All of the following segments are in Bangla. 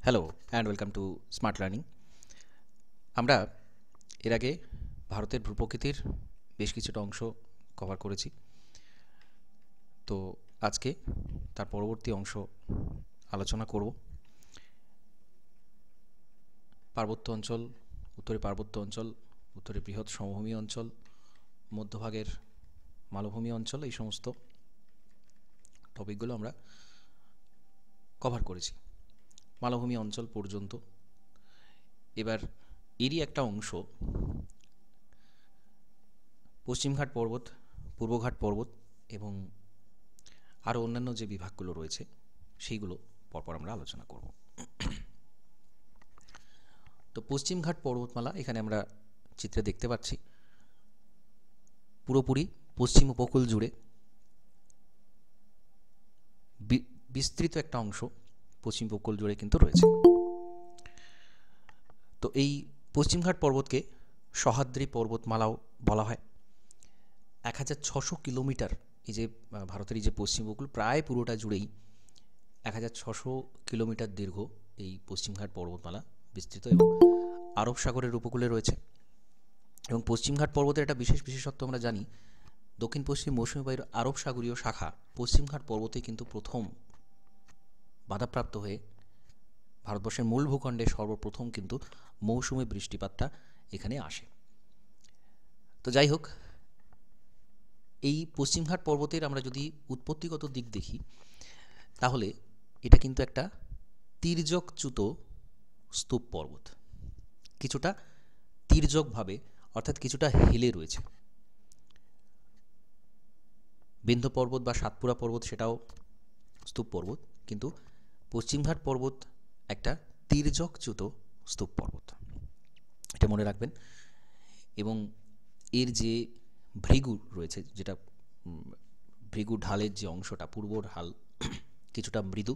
Hello and welcome to smart learning. আমরা এর আগে ভারতের ভূপ্রকৃতির বেশ কিছুটা অংশ কভার করেছি। তো আজকে তার পরবর্তী অংশ আলোচনা করব। পার্বত্য অঞ্চল, উত্তরে পার্বত্য অঞ্চল, উত্তরে বৃহৎ সমভূমি অঞ্চল, মধ্যভাগের মালভূমি অঞ্চল, এই সমস্ত টপিকগুলো আমরা কভার করেছি মালভূমি অঞ্চল পর্যন্ত। এবার এরই একটা অংশ পশ্চিমঘাট পর্বত, পূর্বঘাট পর্বত এবং আরও অন্যান্য যে বিভাগগুলো রয়েছে সেইগুলো পরপর আমরা আলোচনা করব। তো পশ্চিমঘাট পর্বতমালা এখানে আমরা চিত্রে দেখতে পাচ্ছি পুরোপুরি পশ্চিম উপকূল জুড়ে বিস্তৃত একটা অংশ পশ্চিম উপকূল জুড়ে কিন্তু রয়েছে। তো এই পশ্চিমঘাট পর্বতকে সহ্যাদ্রি পর্বতমালাও বলা হয়। 1600 কিলোমিটার, এই যে ভারতের এই যে পশ্চিম উপকূল প্রায় পুরোটা জুড়েই 1600 কিলোমিটার দীর্ঘ এই পশ্চিমঘাট পর্বতমালা বিস্তৃত এবং আরব সাগরের উপকূলে রয়েছে। এবং পশ্চিমঘাট পর্বতের একটা বিশেষত্ব আমরা জানি, দক্ষিণ পশ্চিম মৌসুমী বায়ুর আরব সাগরীয় শাখা পশ্চিমঘাট পর্বতে কিন্তু প্রথম বাধাপ্রাপ্ত হয়ে ভারতবর্ষের মূল ভূখণ্ডে সর্বপ্রথম কিন্তু মৌসুমী বৃষ্টিপাতটা এখানে আসে। তো যাই হোক, এই পশ্চিমঘাট পর্বতের আমরা যদি উৎপত্তিগত দিক দেখি তাহলে এটা কিন্তু একটা তির্যকচ্যুত স্তূপ পর্বত, কিছুটা তির্যকভাবে অর্থাৎ কিছুটা হেলে রয়েছে। বিন্ধ্য পর্বত বা সাতপুরা পর্বত সেটাও স্তূপ পর্বত, কিন্তু পশ্চিমঘাট পর্বত একটা তির্যকচ্যুত স্তূপ পর্বত, এটা মনে রাখবেন। এবং এর যে ভৃগু রয়েছে, যেটা ভৃগু ঢালের যে অংশটা, পূর্ব ঢাল কিছুটা মৃদু,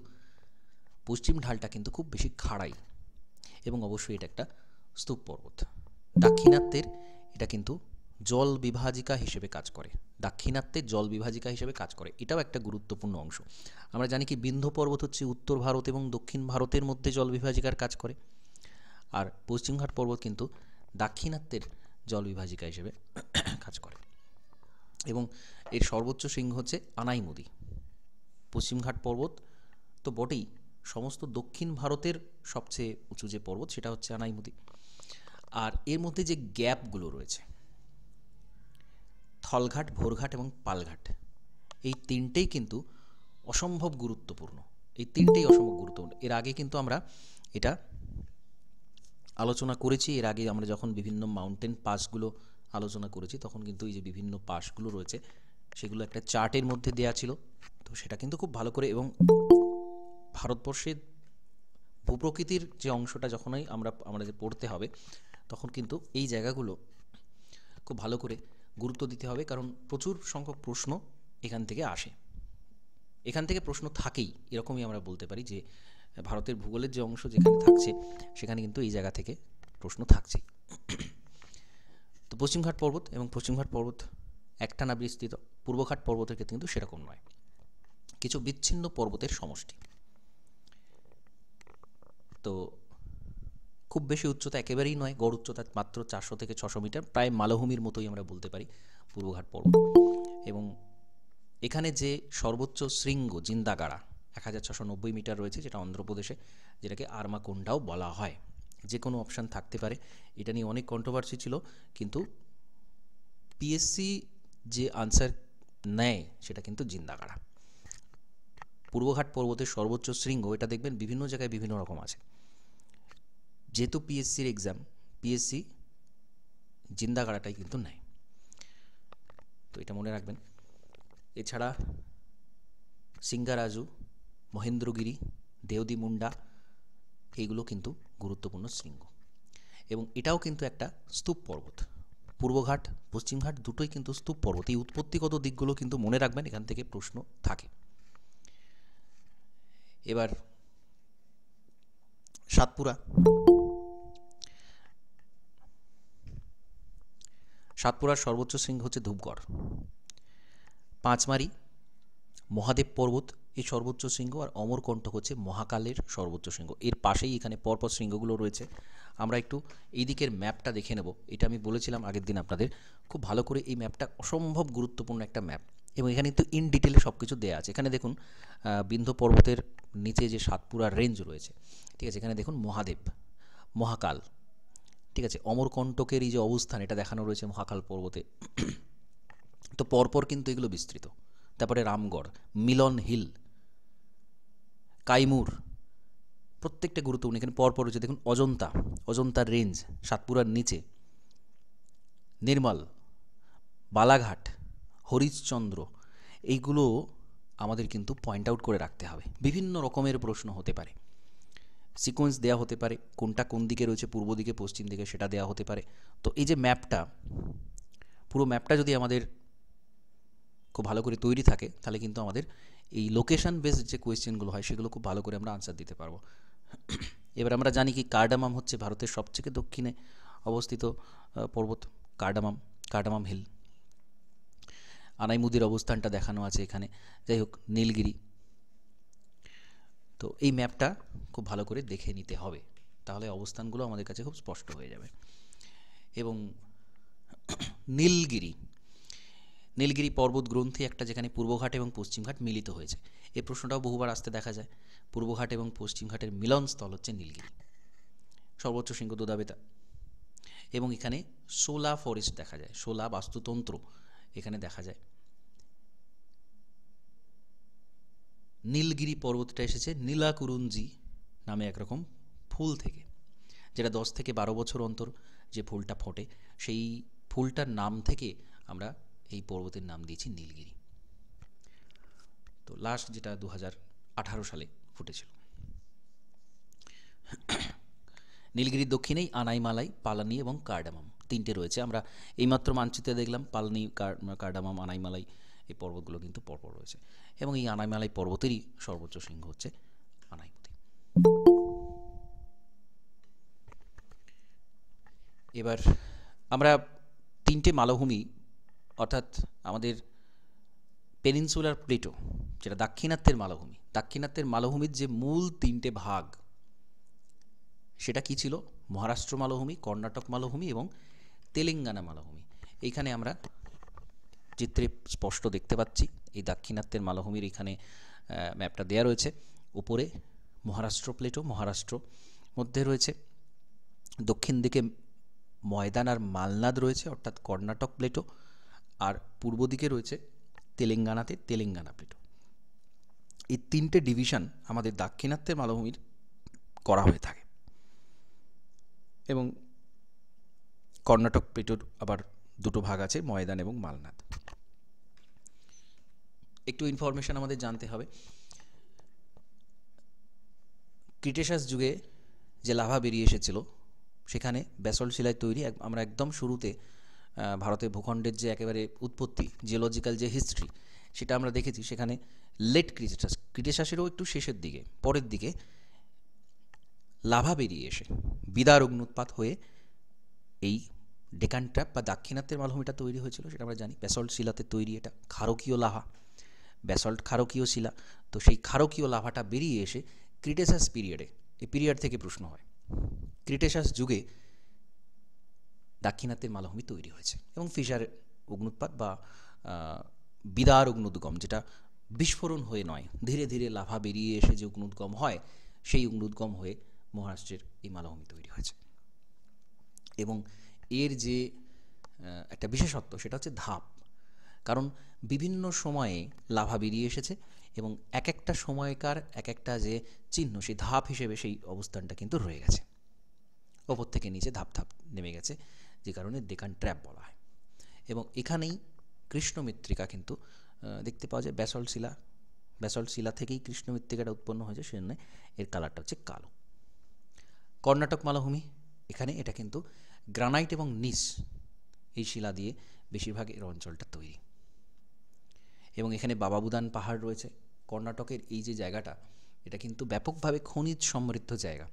পশ্চিম ঢালটা কিন্তু খুব বেশি খাড়াই এবং অবশ্যই এটা একটা স্তূপ পর্বত। দাক্ষিণাত্যের এটা কিন্তু জল বিভাজিকা হিসেবে কাজ করে, দাক্ষিণাত্যের জল বিভাজিকা হিসেবে কাজ করে, এটাও একটা গুরুত্বপূর্ণ অংশ। আমরা জানি কি বিন্ধ্য পর্বত হচ্ছে উত্তর ভারত এবং দক্ষিণ ভারতের মধ্যে জল বিভাজিকার কাজ করে, আর পশ্চিমঘাট পর্বত কিন্তু দাক্ষিণাত্যের জল বিভাজিকা হিসেবে কাজ করে। এবং এর সর্বোচ্চ শৃঙ্গ হচ্ছে আনাইমুদি। পশ্চিমঘাট পর্বত তো বটেই, সমস্ত দক্ষিণ ভারতের সবচেয়ে উঁচু যে পর্বত সেটা হচ্ছে আনাইমুদি। আর এর মধ্যে যে গ্যাপগুলো রয়েছে, থলঘাট, ভোরঘাট এবং পালঘাট, এই তিনটেই কিন্তু অসম্ভব গুরুত্বপূর্ণ। এর আগে কিন্তু আমরা এটা আলোচনা করেছি। এর আগে আমরা যখন বিভিন্ন মাউন্টেন পাসগুলো আলোচনা করেছি তখন কিন্তু এই যে বিভিন্ন পাসগুলো রয়েছে সেগুলো একটা চার্টের মধ্যে দেয়া ছিল। তো সেটা কিন্তু খুব ভালো করে, এবং ভারতবর্ষের ভূপ্রকৃতির যে অংশটা যখনই আমাদের পড়তে হবে তখন কিন্তু এই জায়গাগুলো খুব ভালো করে গুরুত্ব দিতে হবে, কারণ প্রচুর সংখ্যক প্রশ্ন এখান থেকে আসে, এখান থেকে প্রশ্ন থাকেই, এরকমই আমরা বলতে পারি যে ভারতের ভূগোলের যে অংশ যেখানে থাকছে সেখানে কিন্তু এই জায়গা থেকে প্রশ্ন থাকছেই। তো পশ্চিমঘাট পর্বত এবং পশ্চিমঘাট পর্বত একটানা বিস্তৃত, পূর্বঘাট পর্বতের ক্ষেত্রে কিন্তু সেরকম নয়, কিছু বিচ্ছিন্ন পর্বতের সমষ্টি। তো খুব বেশি উচ্চতা একেবারেই নয়, গড় উচ্চতা মাত্র 400 থেকে 600 মিটার, প্রায় মালভূমির মতোই আমরা বলতে পারি পূর্বঘাট পর্বত। এবং এখানে যে সর্বোচ্চ শৃঙ্গ জিন্দাগাড়া 1690 মিটার রয়েছে, যেটা অন্ধ্রপ্রদেশে, যেটাকে আরমাকোন্ডাও বলা হয়। যে কোনো অপশান থাকতে পারে, এটা নিয়ে অনেক কন্ট্রোভার্সি ছিল, কিন্তু পিএসসি যে আনসার নেয় সেটা কিন্তু জিন্দাগাড়া। পূর্বঘাট পর্বতের সর্বোচ্চ শৃঙ্গ, এটা দেখবেন বিভিন্ন জায়গায় বিভিন্ন রকম আছে, যেহেতু পিএসসির এক্সাম, পিএসসি জিন্দাগাড়াটাই কিন্তু নেয়, তো এটা মনে রাখবেন। এছাড়া সিঙ্গারাজু, মহেন্দ্রগিরি, দেওদি মুন্ডা, এইগুলো কিন্তু গুরুত্বপূর্ণ শৃঙ্গ। এবং এটাও কিন্তু একটা স্তূপ পর্বত। পূর্বঘাট পশ্চিমঘাট দুটোই কিন্তু স্তূপ পর্বত। এই উৎপত্তিগত দিকগুলো কিন্তু মনে রাখবেন, এখান থেকে প্রশ্ন থাকে। এবার সাতপুরা, সাতপুরার সর্বোচ্চ শৃঙ্গ হচ্ছে ধূপগড়। পাঁচমারি, মহাদেব পর্বত এই সর্বোচ্চ শৃঙ্গ, আর অমরকণ্টক হচ্ছে মহাকালের সর্বোচ্চ শৃঙ্গ। এর পাশেই এখানে পরপর শৃঙ্গগুলো রয়েছে। আমরা একটু এই দিকের ম্যাপটা দেখে নেব। এটা আমি বলেছিলাম আগের দিন আপনাদের, খুব ভালো করে এই ম্যাপটা অসম্ভব গুরুত্বপূর্ণ একটা ম্যাপ, এবং এখানে কিন্তু ইন ডিটেলে সব কিছু দেওয়া আছে। এখানে দেখুন বিন্ধ্য পর্বতের নিচে যে সাতপুরা রেঞ্জ রয়েছে, ঠিক আছে, এখানে দেখুন মহাদেব, মহাকাল, ঠিক আছে, অমরকণ্টকের এই যে অবস্থান এটা দেখানো রয়েছে মহাকাল পর্বতে। তো পরপর কিন্তু এগুলো বিস্তৃত। তারপরে রামগড়, মিলন হিল, কাইমুর, প্রত্যেকটা গুরুত্বপূর্ণ। এখানে পরপর রয়েছে দেখুন অজন্তা, অজন্তার রেঞ্জ সাতপুরার নিচে, নির্মল, বালাঘাট, হরিশ্চন্দ্র, এইগুলো আমাদের কিন্তু পয়েন্ট আউট করে রাখতে হবে। বিভিন্ন রকমের প্রশ্ন হতে পারে, সিকোয়েন্স দেওয়া হতে পারে, কোনটা কোন দিকে রয়েছে, পূর্ব দিকে পশ্চিম দিকে, সেটা দেওয়া হতে পারে। তো এই যে ম্যাপটা, পুরো ম্যাপটা যদি আমাদের খুব ভালো করে তৈরি থাকে, তাহলে কিন্তু আমাদের এই লোকেশন বেসড যে কোয়েশ্চেনগুলো হয় সেগুলো খুব ভালো করে আমরা আনসার দিতে পারবো। এবার আমরা জানি কি কার্ডামাম হচ্ছে ভারতের সবচেয়ে দক্ষিণে অবস্থিত পর্বত, কার্ডামাম, কার্ডামাম হিল। আনাইমুদির অবস্থানটা দেখানো আছে এখানে। যাই হোক, নীলগিরি। তো এই ম্যাপটা খুব ভালো করে দেখে নিতে হবে, তাহলে অবস্থানগুলো আমাদের কাছে খুব স্পষ্ট হয়ে যাবে। এবং নীলগিরি, নীলগিরি পর্বত গ্রন্থি একটা, যেখানে পূর্বঘাট এবং পশ্চিমঘাট মিলিত হয়েছে। এই প্রশ্নটাও বহুবার আসতে দেখা যায়। পূর্বঘাট এবং পশ্চিমঘাটের মিলনস্থল হচ্ছে নীলগিরি। সর্বোচ্চ শৃঙ্গ দোদাবেতা। এবং এখানে শোলা ফরেস্ট দেখা যায়, শোলা বাস্তুতন্ত্র এখানে দেখা যায়। নীলগিরি পর্বতটা এসেছে নীলাকুরুঞ্জি নামে একরকম ফুল থেকে, যেটা 10 থেকে 12 বছর অন্তর যে ফুলটা ফোটে, সেই ফুলটার নাম থেকে আমরা এই পর্বতের নাম দিয়েছি নীলগিরি। তো লাস্ট যেটা 2018 সালে ফুটেছিল। নীলগিরির দক্ষিণেই আনাইমালাই, পালানি এবং কার্ডামাম তিনটে রয়েছে। আমরা এইমাত্র মানচিত্রে দেখলাম পালানি, কার্ডামাম, আনাইমালাই এই পর্বতগুলো কিন্তু পরপর রয়েছে। এবং এই আনাইমালাই পর্বতেরই সর্বোচ্চ শৃঙ্গ হচ্ছে আনাইমুদি। এবার আমরা তিনটে মালভূমি, অর্থাৎ আমাদের পেনিনসুলার প্লেটো, যেটা দাক্ষিণাত্যের মালভূমি, দাক্ষিণাত্যের মালভূমির যে মূল তিনটে ভাগ, সেটা কি ছিল? মহারাষ্ট্র মালভূমি, কর্ণাটক মালভূমি এবং তেলেঙ্গানা মালভূমি। এইখানে আমরা চিত্রে স্পষ্ট দেখতে পাচ্ছি এই দাক্ষিণাত্যের মালভূমির এখানে ম্যাপটা দেয়া রয়েছে। উপরে মহারাষ্ট্র প্লেটো, মহারাষ্ট্র মধ্যে রয়েছে, দক্ষিণ দিকে ময়দান আর মালনাদ রয়েছে অর্থাৎ কর্ণাটক প্লেটো, আর পূর্ব দিকে রয়েছে তেলেঙ্গানাতে তেলেঙ্গানা প্লেটো। এই তিনটে ডিভিশন আমাদের দাক্ষিণাত্যের মালভূমির করা হয়ে থাকে। এবং কর্ণাটক প্লেটোর আবার দুটো ভাগ আছে, ময়দান এবং মালনাদ। একটু ইনফরমেশন আমাদের জানতে হবে। ক্রিটেশাস যুগে যে লাভা বেরিয়ে এসেছিল, সেখানে ব্যাসল্ট শিলায় তৈরি, আমরা একদম শুরুতে ভারতের ভূখণ্ডের যে একেবারে উৎপত্তি, জিওলজিক্যাল যে হিস্ট্রি, সেটা আমরা দেখেছি। সেখানে লেট ক্রিটেশাস, ক্রিটেশাসেরও একটু শেষের দিকে, পরের দিকে লাভা বেরিয়ে এসে বিদার অগ্নুৎপাত হয়ে এই ডেকান ট্র্যাপ বা দাক্ষিণাত্যের মালভূমিটা তৈরি হয়েছিল, সেটা আমরা জানি। ব্যাসল্ট শিলাতে তৈরি এটা, ক্ষারকীয় লাভা, ব্যাসল্ট ক্ষারকীয় শিলা। তো সেই ক্ষারকীয় লাভাটা বেরিয়ে এসে ক্রিটেশাস পিরিয়ডে, এই পিরিয়ড থেকে প্রশ্ন হয়, ক্রিটেশাস যুগে দাক্ষিণাত্যের মালভূমি তৈরি হয়েছে। এবং ফিশার অগ্নুৎপাত বা বিদার অগ্নুদ্গম, যেটা বিস্ফোরণ হয়ে নয়, ধীরে ধীরে লাভা বেরিয়ে এসে যে অগ্নুদ্গম হয়, সেই অগ্নুদ্গম হয়ে মহারাষ্ট্রের এই মালভূমি তৈরি হয়েছে। এবং এর যে একটা বিশেষত্ব, সেটা হচ্ছে ধাপ। কারণ বিভিন্ন সময়ে লাভা বেরিয়ে এসেছে এবং এক একটা সময়কার এক একটা যে চিহ্ন, সেই ধাপ হিসেবে সেই অবস্থানটা কিন্তু রয়ে গেছে, ওপর থেকে নিচে ধাপ ধাপ নেমে গেছে, যে কারণে ডেকান ট্র্যাপ বলা হয়। এবং এখানেই কৃষ্ণ মৃত্তিকা কিন্তু দেখতে পাওয়া যায়। ব্যাসল্ট শিলা থেকেই কৃষ্ণ মৃত্তিকাটা উৎপন্ন হয়েছে, সেজন্য এর কালারটা হচ্ছে কালো। কর্ণাটক মালভূমি, এখানে এটা কিন্তু গ্রানাইট এবং নিস, এই শিলা দিয়ে বেশিরভাগ এর অঞ্চলটা তৈরি। এবং এখানে বাবাবুদান পাহাড় রয়েছে। কর্ণাটকের এই যে জায়গাটা, এটা কিন্তু ব্যাপকভাবে খনিজ সমৃদ্ধ জায়গা।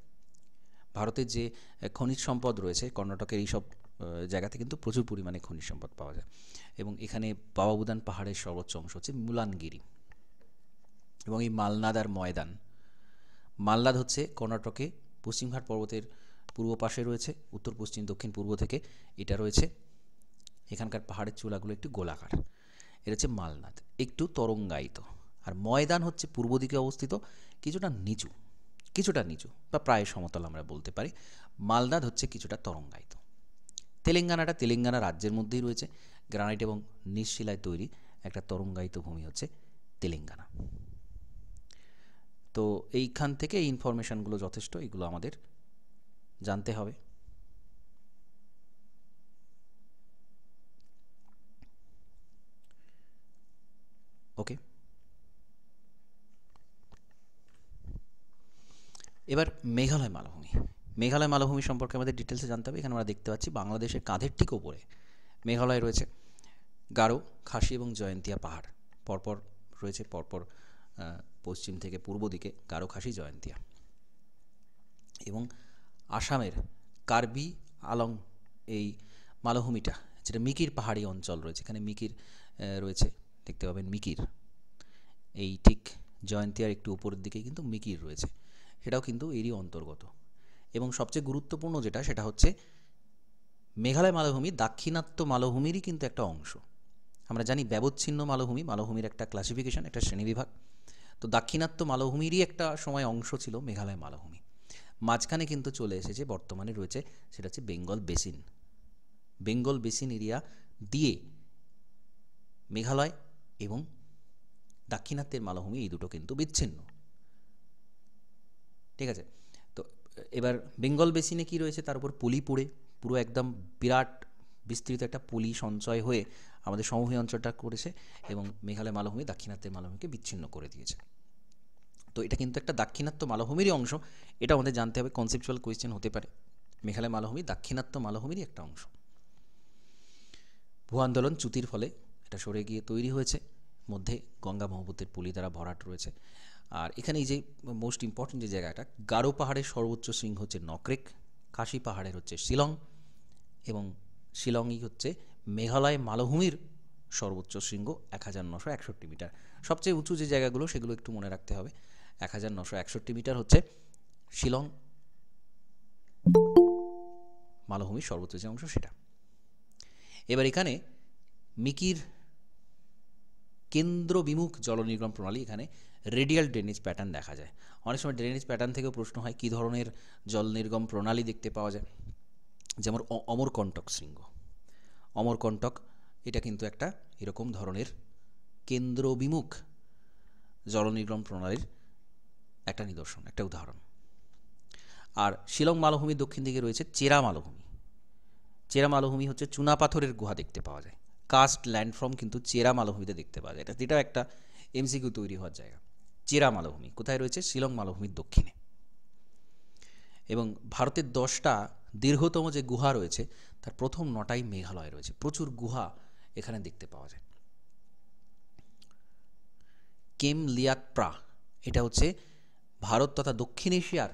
ভারতের যে খনিজ সম্পদ রয়েছে, কর্ণাটকের এইসব জায়গাতে কিন্তু প্রচুর পরিমাণে খনিজ সম্পদ পাওয়া যায়। এবং এখানে বাবাবুদান পাহাড়ের সর্বোচ্চ অংশ হচ্ছে মুলানগিরি। এবং এই মালনাদ আর ময়দান, মালনাদ হচ্ছে কর্ণাটকে পশ্চিমঘাট পর্বতের পূর্ব পাশে রয়েছে, উত্তর পশ্চিম দক্ষিণ পূর্ব থেকে এটা রয়েছে। এখানকার পাহাড়ের চূড়াগুলো একটু গোলাকার, এটা হচ্ছে মালনাদ, একটু তরঙ্গায়িত। আর ময়দান হচ্ছে পূর্ব দিকে অবস্থিত, কিছুটা নিচু বা প্রায় সমতল আমরা বলতে পারি। মালনাদ হচ্ছে কিছুটা তরঙ্গায়িত। তেলেঙ্গানা রাজ্যের মধ্যেই রয়েছে, গ্রানাইট এবং নিশশিলায় তৈরি একটা তরঙ্গায়িত ভূমি হচ্ছে তেলেঙ্গানা। তো এইখান থেকে এই ইনফরমেশানগুলো যথেষ্ট, এগুলো আমাদের জানতে হবে। ওকে, এবার মেঘালয় মালভূমি সম্পর্কে আমাদের ডিটেলসে জানতে হবে। এখানে আমরা দেখতে পাচ্ছি বাংলাদেশের কাঁধের ঠিক ওপরে মেঘালয় রয়েছে। গারো, খাসি এবং জয়ন্তিয়া পাহাড় পরপর রয়েছে, পশ্চিম থেকে পূর্ব দিকে গারো, খাসি, জয়ন্তিয়া। এবং আসামের কার্বি আলং এই মালভূমিটা, যেটা মিকির পাহাড়ি অঞ্চল রয়েছে, এখানে মিকির রয়েছে, দেখতে পাবেন মিকির, এই ঠিক জয়ন্তিয়ার একটু উপরের দিকে কিন্তু মিকির রয়েছে, সেটাও কিন্তু এরই অন্তর্গত। এবং সবচেয়ে গুরুত্বপূর্ণ যেটা, সেটা হচ্ছে মেঘালয় মালভূমি দাক্ষিণাত্য মালভূমিরই কিন্তু একটা অংশ। আমরা জানি ব্যবচ্ছিন্ন মালভূমির একটা ক্লাসিফিকেশন, একটা শ্রেণীবিভাগ। তো দাক্ষিণাত্য মালভূমিরই একটা সময় অংশ ছিল মেঘালয় মালভূমি। মাঝখানে কিন্তু চলে এসেছে, বর্তমানে রয়েছে, সেটা হচ্ছে বেঙ্গল বেসিন এরিয়া দিয়ে মেঘালয় এবং দাক্ষিণাত্যের মালভূমি এই দুটো কিন্তু বিচ্ছিন্ন। ঠিক আছে, তো এবার বেঙ্গল বেসিনে কি রয়েছে, তার উপর পলি পড়ে পুরো একদম বিরাট বিস্তৃত একটা পলি সঞ্চয় হয়ে আমাদের সমভূমি অঞ্চলটা করেছে এবং মেঘালয় মালভূমি দাক্ষিণাত্যের মালভূমিকে বিচ্ছিন্ন করে দিয়েছে। তো এটা কিন্তু একটা দাক্ষিণাত্য মালভূমিরই অংশ, এটা আমাদের জানতে হবে, কনসেপচুয়াল কোয়েশ্চেন হতে পারে। মেঘালয় মালভূমি দাক্ষিণাত্য মালভূমিরই একটা অংশ। ভূ আন্দোলন চ্যুতির ফলে এটা সরে গিয়ে তৈরি হয়েছে, মধ্যে গঙ্গা ব্রহ্মপুত্রের পলি দ্বারা ভরাট রয়েছে। আর এখানে এই যে মোস্ট ইম্পর্টেন্ট যে জায়গাটা, গারো পাহাড়ের সর্বোচ্চ শৃঙ্গ হচ্ছে নকরেক, খাসি পাহাড়ের হচ্ছে শিলং, এবং শিলংই হচ্ছে মেঘালয় মালভূমির সর্বোচ্চ শৃঙ্গ 1961 মিটার। সবচেয়ে উঁচু যে জায়গাগুলো সেগুলো একটু মনে রাখতে হবে। 1961 মিটার হচ্ছে শিলং মালভূমির সর্বোচ্চ যে অংশ সেটা। এবার এখানে মিকির কেন্দ্র বিমুখ জল নির্গম প্রণালী, এখানে রেডিয়াল ড্রেনেজ প্যাটার্ন দেখা যায়। অনেক সময় ড্রেনেজ প্যাটার্ন থেকেও প্রশ্ন হয় কী ধরনের জল নির্গম প্রণালী দেখতে পাওয়া যায়। যেমন অমরকণ্টক শৃঙ্গ, অমরকণ্টক এটা কিন্তু একটা এরকম ধরনের কেন্দ্র বিমুখ জল নির্গম প্রণালীর একটা নিদর্শন, একটা উদাহরণ। আর শিলং মালভূমির দক্ষিণ দিকে রয়েছে চেরা মালভূমি হচ্ছে চুনাপাথরের গুহা দেখতে পাওয়া যায়। কাস্ট ল্যান্ডফর্ম কিন্তু চেরা মালভূমিতে দেখতে পাওয়া যায়, এটাও একটা এমসিকিউ তৈরি হওয়ার জায়গা। চেরা মালভূমি কোথায় রয়েছে? শিলং মালভূমির দক্ষিণে। এবং ভারতের 10টা দীর্ঘতম যে গুহা রয়েছে তার প্রথম 9টাই মেঘালয়ে রয়েছে। প্রচুর গুহা এখানে দেখতে পাওয়া যায়। কেম লিয়াক প্রা, এটা হচ্ছে ভারত তথা দক্ষিণ এশিয়ার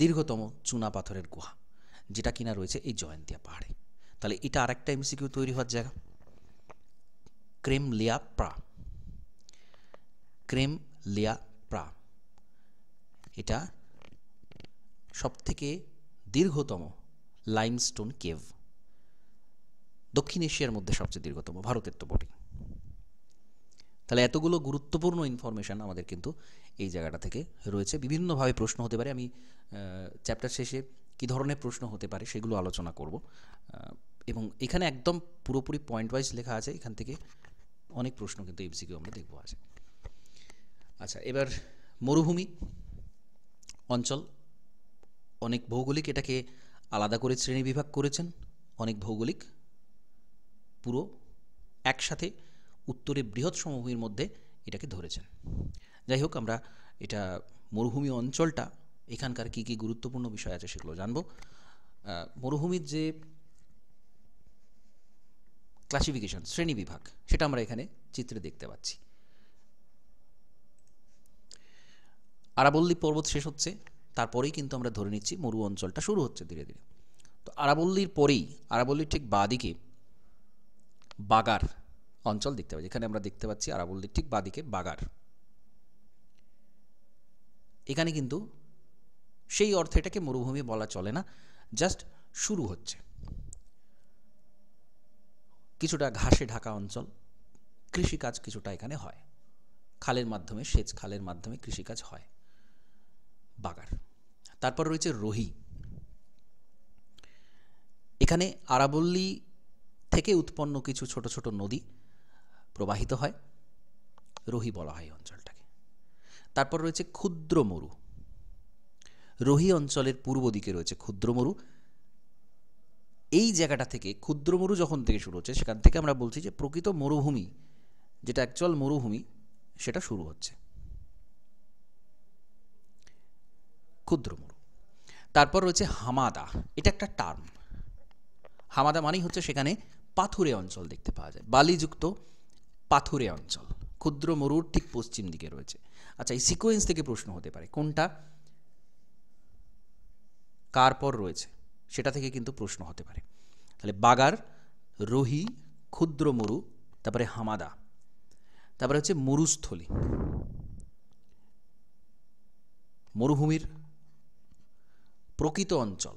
দীর্ঘতম চুনা পাথরের গুহা, যেটা কিনা রয়েছে এই জয়ন্তিয়া পাহাড়ে। তাহলে এটা আরেকটা এমসিকিউ তৈরি হওয়ার জায়গা। ক্রেম লিয়া প্রা, এটা সবথেকে দীর্ঘতম লাইমস্টোন কেভ, দক্ষিণ এশিয়ার মধ্যে সবচেয়ে দীর্ঘতম, ভারতের তো বটেই। তাহলে এতগুলো গুরুত্বপূর্ণ ইনফরমেশান আমাদের কিন্তু এই জায়গাটা থেকে রয়েছে। বিভিন্নভাবে প্রশ্ন হতে পারে, আমি চ্যাপ্টার শেষে কী ধরনের প্রশ্ন হতে পারে সেগুলো আলোচনা করব। এবং এখানে একদম পুরোপুরি পয়েন্ট ওয়াইজ লেখা আছে, এখান থেকে অনেক প্রশ্ন কিন্তু এমসিকিউ আমরা দেখব আছে। আচ্ছা, এবার মরুভূমি অঞ্চল, অনেক ভৌগোলিক এটাকে আলাদা করে শ্রেণীবিভাগ করেছেন, অনেক ভৌগোলিক পুরো একসাথে উত্তরে বৃহৎ সমভূমির মধ্যে এটাকে ধরেছেন। যাই হোক, আমরা এটা মরুভূমি অঞ্চলটা এখানকার কী কী গুরুত্বপূর্ণ বিষয় আছে সেগুলো জানব। মরুভূমির যে ক্লাসিফিকেশন, শ্রেণীবিভাগ, সেটা আমরা এখানে চিত্রে দেখতে পাচ্ছি। আরাবল্লী পর্বত শেষ হচ্ছে, তারপরেই কিন্তু আমরা ধরে নিচ্ছি মরু অঞ্চলটা শুরু হচ্ছে ধীরে ধীরে। তো আরাবল্লীর পরেই, আরাবল্লীর ঠিক বাঁদিকে বাগার অঞ্চল দেখতে পাচ্ছি। এখানে আমরা দেখতে পাচ্ছি আরাবল্লীর ঠিক বাঁদিকে বাগার এখানে কিন্তু সেই অর্থে এটাকে মরুভূমি বলা চলে না, জাস্ট শুরু হচ্ছে। কিছুটা ঘাসে ঢাকা অঞ্চল, কৃষিকাজ কিছুটা এখানে হয়, খালের মাধ্যমে, সেচ খালের মাধ্যমে কৃষিকাজ হয়। বাগার। তারপর রয়েছে রোহি। এখানে আরাবল্লী থেকে উৎপন্ন কিছু ছোট ছোট নদী প্রবাহিত হয়, রোহি বলা হয় এই অঞ্চলটাকে। তারপর রয়েছে ক্ষুদ্র মরু। রোহি অঞ্চলের পূর্ব দিকে রয়েছে ক্ষুদ্র মরু। এই জায়গাটা থেকে ক্ষুদ্র মরু যখন থেকে শুরু হচ্ছে, সেখান থেকে আমরা বলছি যে প্রকৃত মরুভূমি, যেটা অ্যাকচুয়াল মরুভূমি, সেটা শুরু হচ্ছে, ক্ষুদ্র মরু। তারপর রয়েছে হামাদা। এটা একটা টার্ম। হামাদা মানেই হচ্ছে সেখানে পাথুরে অঞ্চল দেখতে পাওয়া যায়, বালিযুক্ত পাথুরে অঞ্চল। ক্ষুদ্র মরুর ঠিক পশ্চিম দিকে রয়েছে। আচ্ছা, এই সিকোয়েন্স থেকে প্রশ্ন হতে পারে কোনটা কার পর রয়েছে, সেটা থেকে কিন্তু প্রশ্ন হতে পারে। তাহলে বাগার, রোহি, ক্ষুদ্র মরু, তারপরে হামাদা, তারপরে হচ্ছে মরুস্থলী। মরুভূমির প্রকৃত অঞ্চল,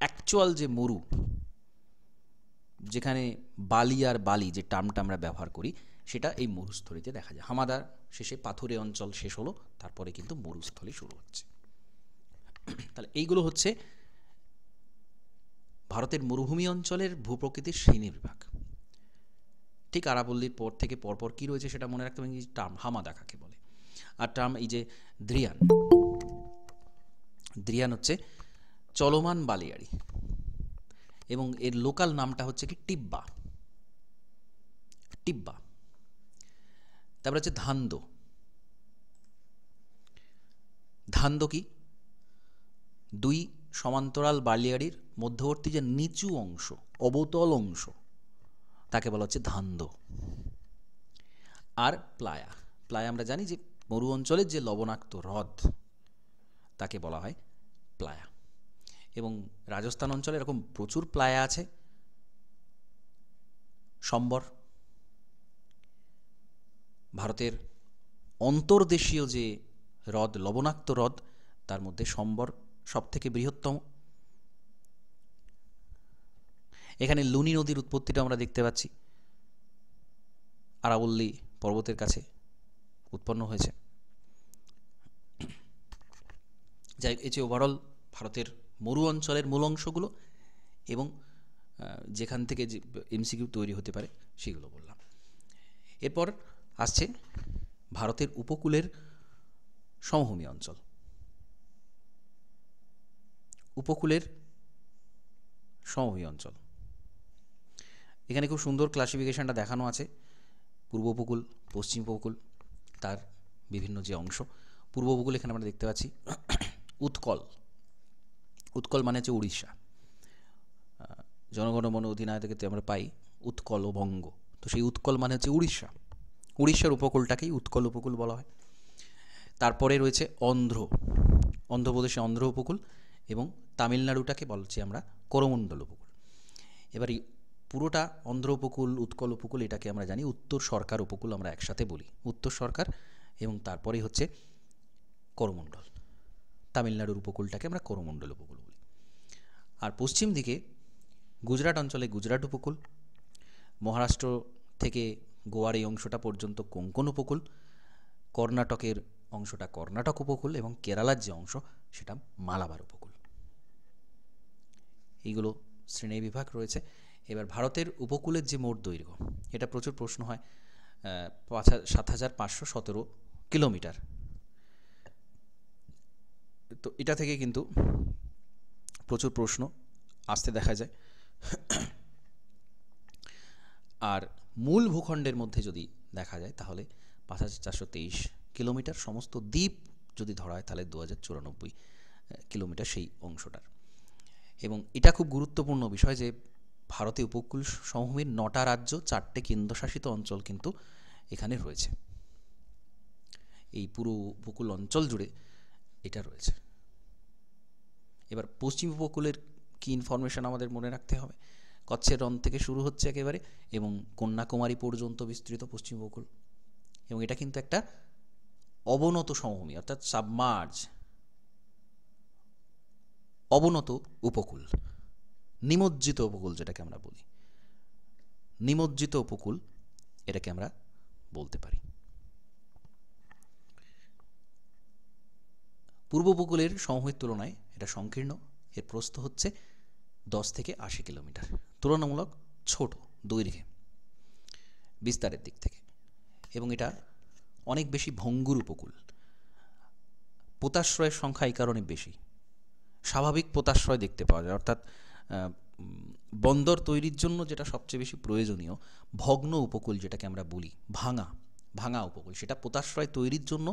অ্যাকচুয়াল যে মরু, যেখানে বালি আর বালি যে টার্মটা আমরা ব্যবহার করি, সেটা এই মরুস্থলীতে দেখা যায়। হামাদার শেষে পাথুরে অঞ্চল শেষ হলো, তারপরে কিন্তু মরুস্থলী শুরু হচ্ছে। তাহলে এইগুলো হচ্ছে ভারতের মরুভূমি অঞ্চলের ভূপ্রকৃতির শ্রেণীবিভাগ। ঠিক আরাবল্লীর পর থেকে পরপর কি রয়েছে সেটা মনে রাখতে হবে। টার্ম হামাদা কাকে বলে, আর টার্ম এই যে দ্রিয়ান। দ্রিয়ান হচ্ছে চলমান বালিয়াড়ি, এবং এর লোকাল নামটা হচ্ছে কি টিব্বা। টিব্বা। তারপরে হচ্ছে ধান্দ। ধান্দ কি? দুই সমান্তরাল বালিয়াড়ির মধ্যবর্তী যে নিচু অংশ, অবতল অংশ, তাকে বলা হচ্ছে ধান্দ। আর প্লায়া। প্লায়া আমরা জানি যে মরু অঞ্চলের যে লবণাক্ত হ্রদ, তাকে বলা হয় প্লায়া। এবং রাজস্থান অঞ্চলে এরকম প্রচুর প্লায়া আছে। সম্বর, ভারতের অন্তর্দেশীয় যে হ্রদ, লবণাক্ত হ্রদ, তার মধ্যে সম্বর সব থেকে বৃহত্তম। এখানে লুনি নদীর উৎপত্তিটা আমরা দেখতে পাচ্ছি, আরাবল্লী পর্বতের কাছে উৎপন্ন হয়েছে। যাই এই যে ওভারঅল ভারতের মরু অঞ্চলের মূল অংশগুলো এবং যেখান থেকে যে এমসিকিউ তৈরি হতে পারে সেগুলো বললাম। এরপর আসছে ভারতের উপকূলের সমভূমি অঞ্চল। উপকূলের সমভূমি অঞ্চল, এখানে খুব সুন্দর ক্লাসিফিকেশনটা দেখানো আছে। পূর্ব উপকূল, পশ্চিম উপকূল, তার বিভিন্ন যে অংশ। পূর্ব উপকূল এখানে আমরা দেখতে পাচ্ছি উৎকল। উৎকল মানে হচ্ছে উড়িষ্যা। জনগণ মন অধিনায়কতে আমরা পাই উৎকল ও বঙ্গ, তো সেই উৎকল মানে হচ্ছে উড়িষ্যা। উড়িষ্যার উপকূলটাকেই উৎকল উপকূল বলা হয়। তারপরে রয়েছে অন্ধ্র, অন্ধ্রপ্রদেশে অন্ধ্র উপকূল, এবং তামিলনাড়ুটাকে বলছি আমরা করমণ্ডল উপকূল। এবার এই পুরোটা অন্ধ্র উপকূল, উৎকল উপকূল, এটাকে আমরা জানি উত্তর সরকার উপকূল, আমরা একসাথে বলি উত্তর সরকার, এবং তারপরে হচ্ছে করমণ্ডল। তামিলনাড়ুর উপকূলটাকে আমরা করমণ্ডল উপকূল বলি। আর পশ্চিম দিকে গুজরাট অঞ্চলে গুজরাট উপকূল, মহারাষ্ট্র থেকে গোয়ার এই অংশটা পর্যন্ত কোঙ্কণ উপকূল, কর্ণাটকের অংশটা কর্ণাটক উপকূল, এবং কেরালার যে অংশ সেটা মালাবার উপকূল। এইগুলো শ্রেণীবিভাগ রয়েছে। এবার ভারতের উপকূলের যে মোট দৈর্ঘ্য, এটা প্রচুর প্রশ্ন হয়, ৭,৫১৭ কিলোমিটার। তো এটা থেকে কিন্তু প্রচুর প্রশ্ন আসতে দেখা যায়। আর মূল ভূখণ্ডের মধ্যে যদি দেখা যায় তাহলে ৫,৪২৩ কিলোমিটার। সমস্ত দ্বীপ যদি ধরা হয় তাহলে ২,০৯৪ কিলোমিটার সেই অংশটার। এবং এটা খুব গুরুত্বপূর্ণ বিষয় যে ভারতীয় উপকূল সমভূমির ৯টা রাজ্য, 4টে কেন্দ্রশাসিত অঞ্চল কিন্তু এখানে রয়েছে। এই পুরো উপকূল অঞ্চল জুড়ে এটা রয়েছে। এবার পশ্চিম উপকূলের কি ইনফরমেশন আমাদের মনে রাখতে হবে। কচ্ছের রণ থেকে শুরু হচ্ছে একেবারে, এবং কন্যাকুমারী পর্যন্ত বিস্তৃত পশ্চিম উপকূল। এবং এটা কিন্তু একটা অবনত সমভূমি, অর্থাৎ সাবমার্জ, অবনত উপকূল, নিমজ্জিত উপকূল যেটাকে আমরা বলি, নিমজ্জিত উপকূল এটাকে আমরা বলতে পারি। পূর্ব উপকূলের সমূহের তুলনায় এটা সংকীর্ণ, এর প্রস্থ হচ্ছে 10 থেকে 80 কিলোমিটার, তুলনামূলক ছোট দৈর্ঘ্যে বিস্তারের দিক থেকে, এবং এটা অনেক বেশি ভঙ্গুর উপকূল। পোতাশ্রয়ের সংখ্যা এই কারণে বেশি, স্বাভাবিক পোতাশ্রয় দেখতে পাওয়া যায়, অর্থাৎ বন্দর তৈরির জন্য যেটা সবচেয়ে বেশি প্রয়োজনীয় ভগ্ন উপকূল যেটাকে আমরা বলি, ভাঙা উপকূল, সেটা পোতাশ্রয় তৈরির জন্য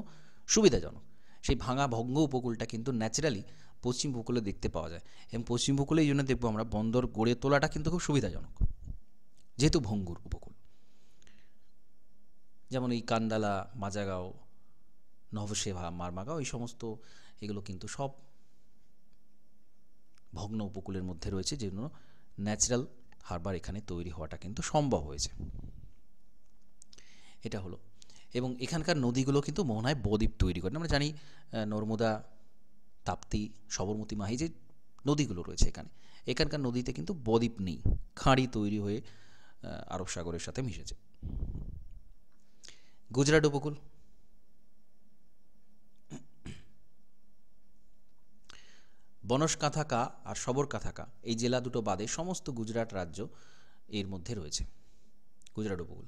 সুবিধাজনক। সেই ভাঙা ভগ্ন উপকূলটা কিন্তু ন্যাচারালি পশ্চিম উপকূলে দেখতে পাওয়া যায়, এবং পশ্চিম উপকূলে এই জন্য দেখবো আমরা বন্দর গড়ে তোলাটা কিন্তু খুব সুবিধাজনক, যেহেতু ভঙ্গুর উপকূল। যেমন এই কান্দালা, মাজাগাঁও, নভসেভা, মারমাগাঁও, এই সমস্ত এগুলো কিন্তু সব ভগ্ন উপকূলের মধ্যে রয়েছে, যে জন্য ন্যাচারাল হারবার এখানে তৈরি হওয়াটা কিন্তু সম্ভব হয়েছে। এটা হলো, এবং এখানকার নদীগুলো কিন্তু মোহনায় বদ্বীপ তৈরি করে। আমরা জানি নর্মদা, তাপ্তি, সবরমতী, মাহি যে নদীগুলো রয়েছে এখানকার নদীতে কিন্তু বদ্বীপ নেই, খাঁড়ি তৈরি হয়ে আরব সাগরের সাথে মিশেছে। গুজরাট উপকূল, বনসকাঁথাকা আর সবরকাঁথাকা এই জেলা দুটো বাদে সমস্ত গুজরাট রাজ্য এর মধ্যে রয়েছে, গুজরাট উপকূল।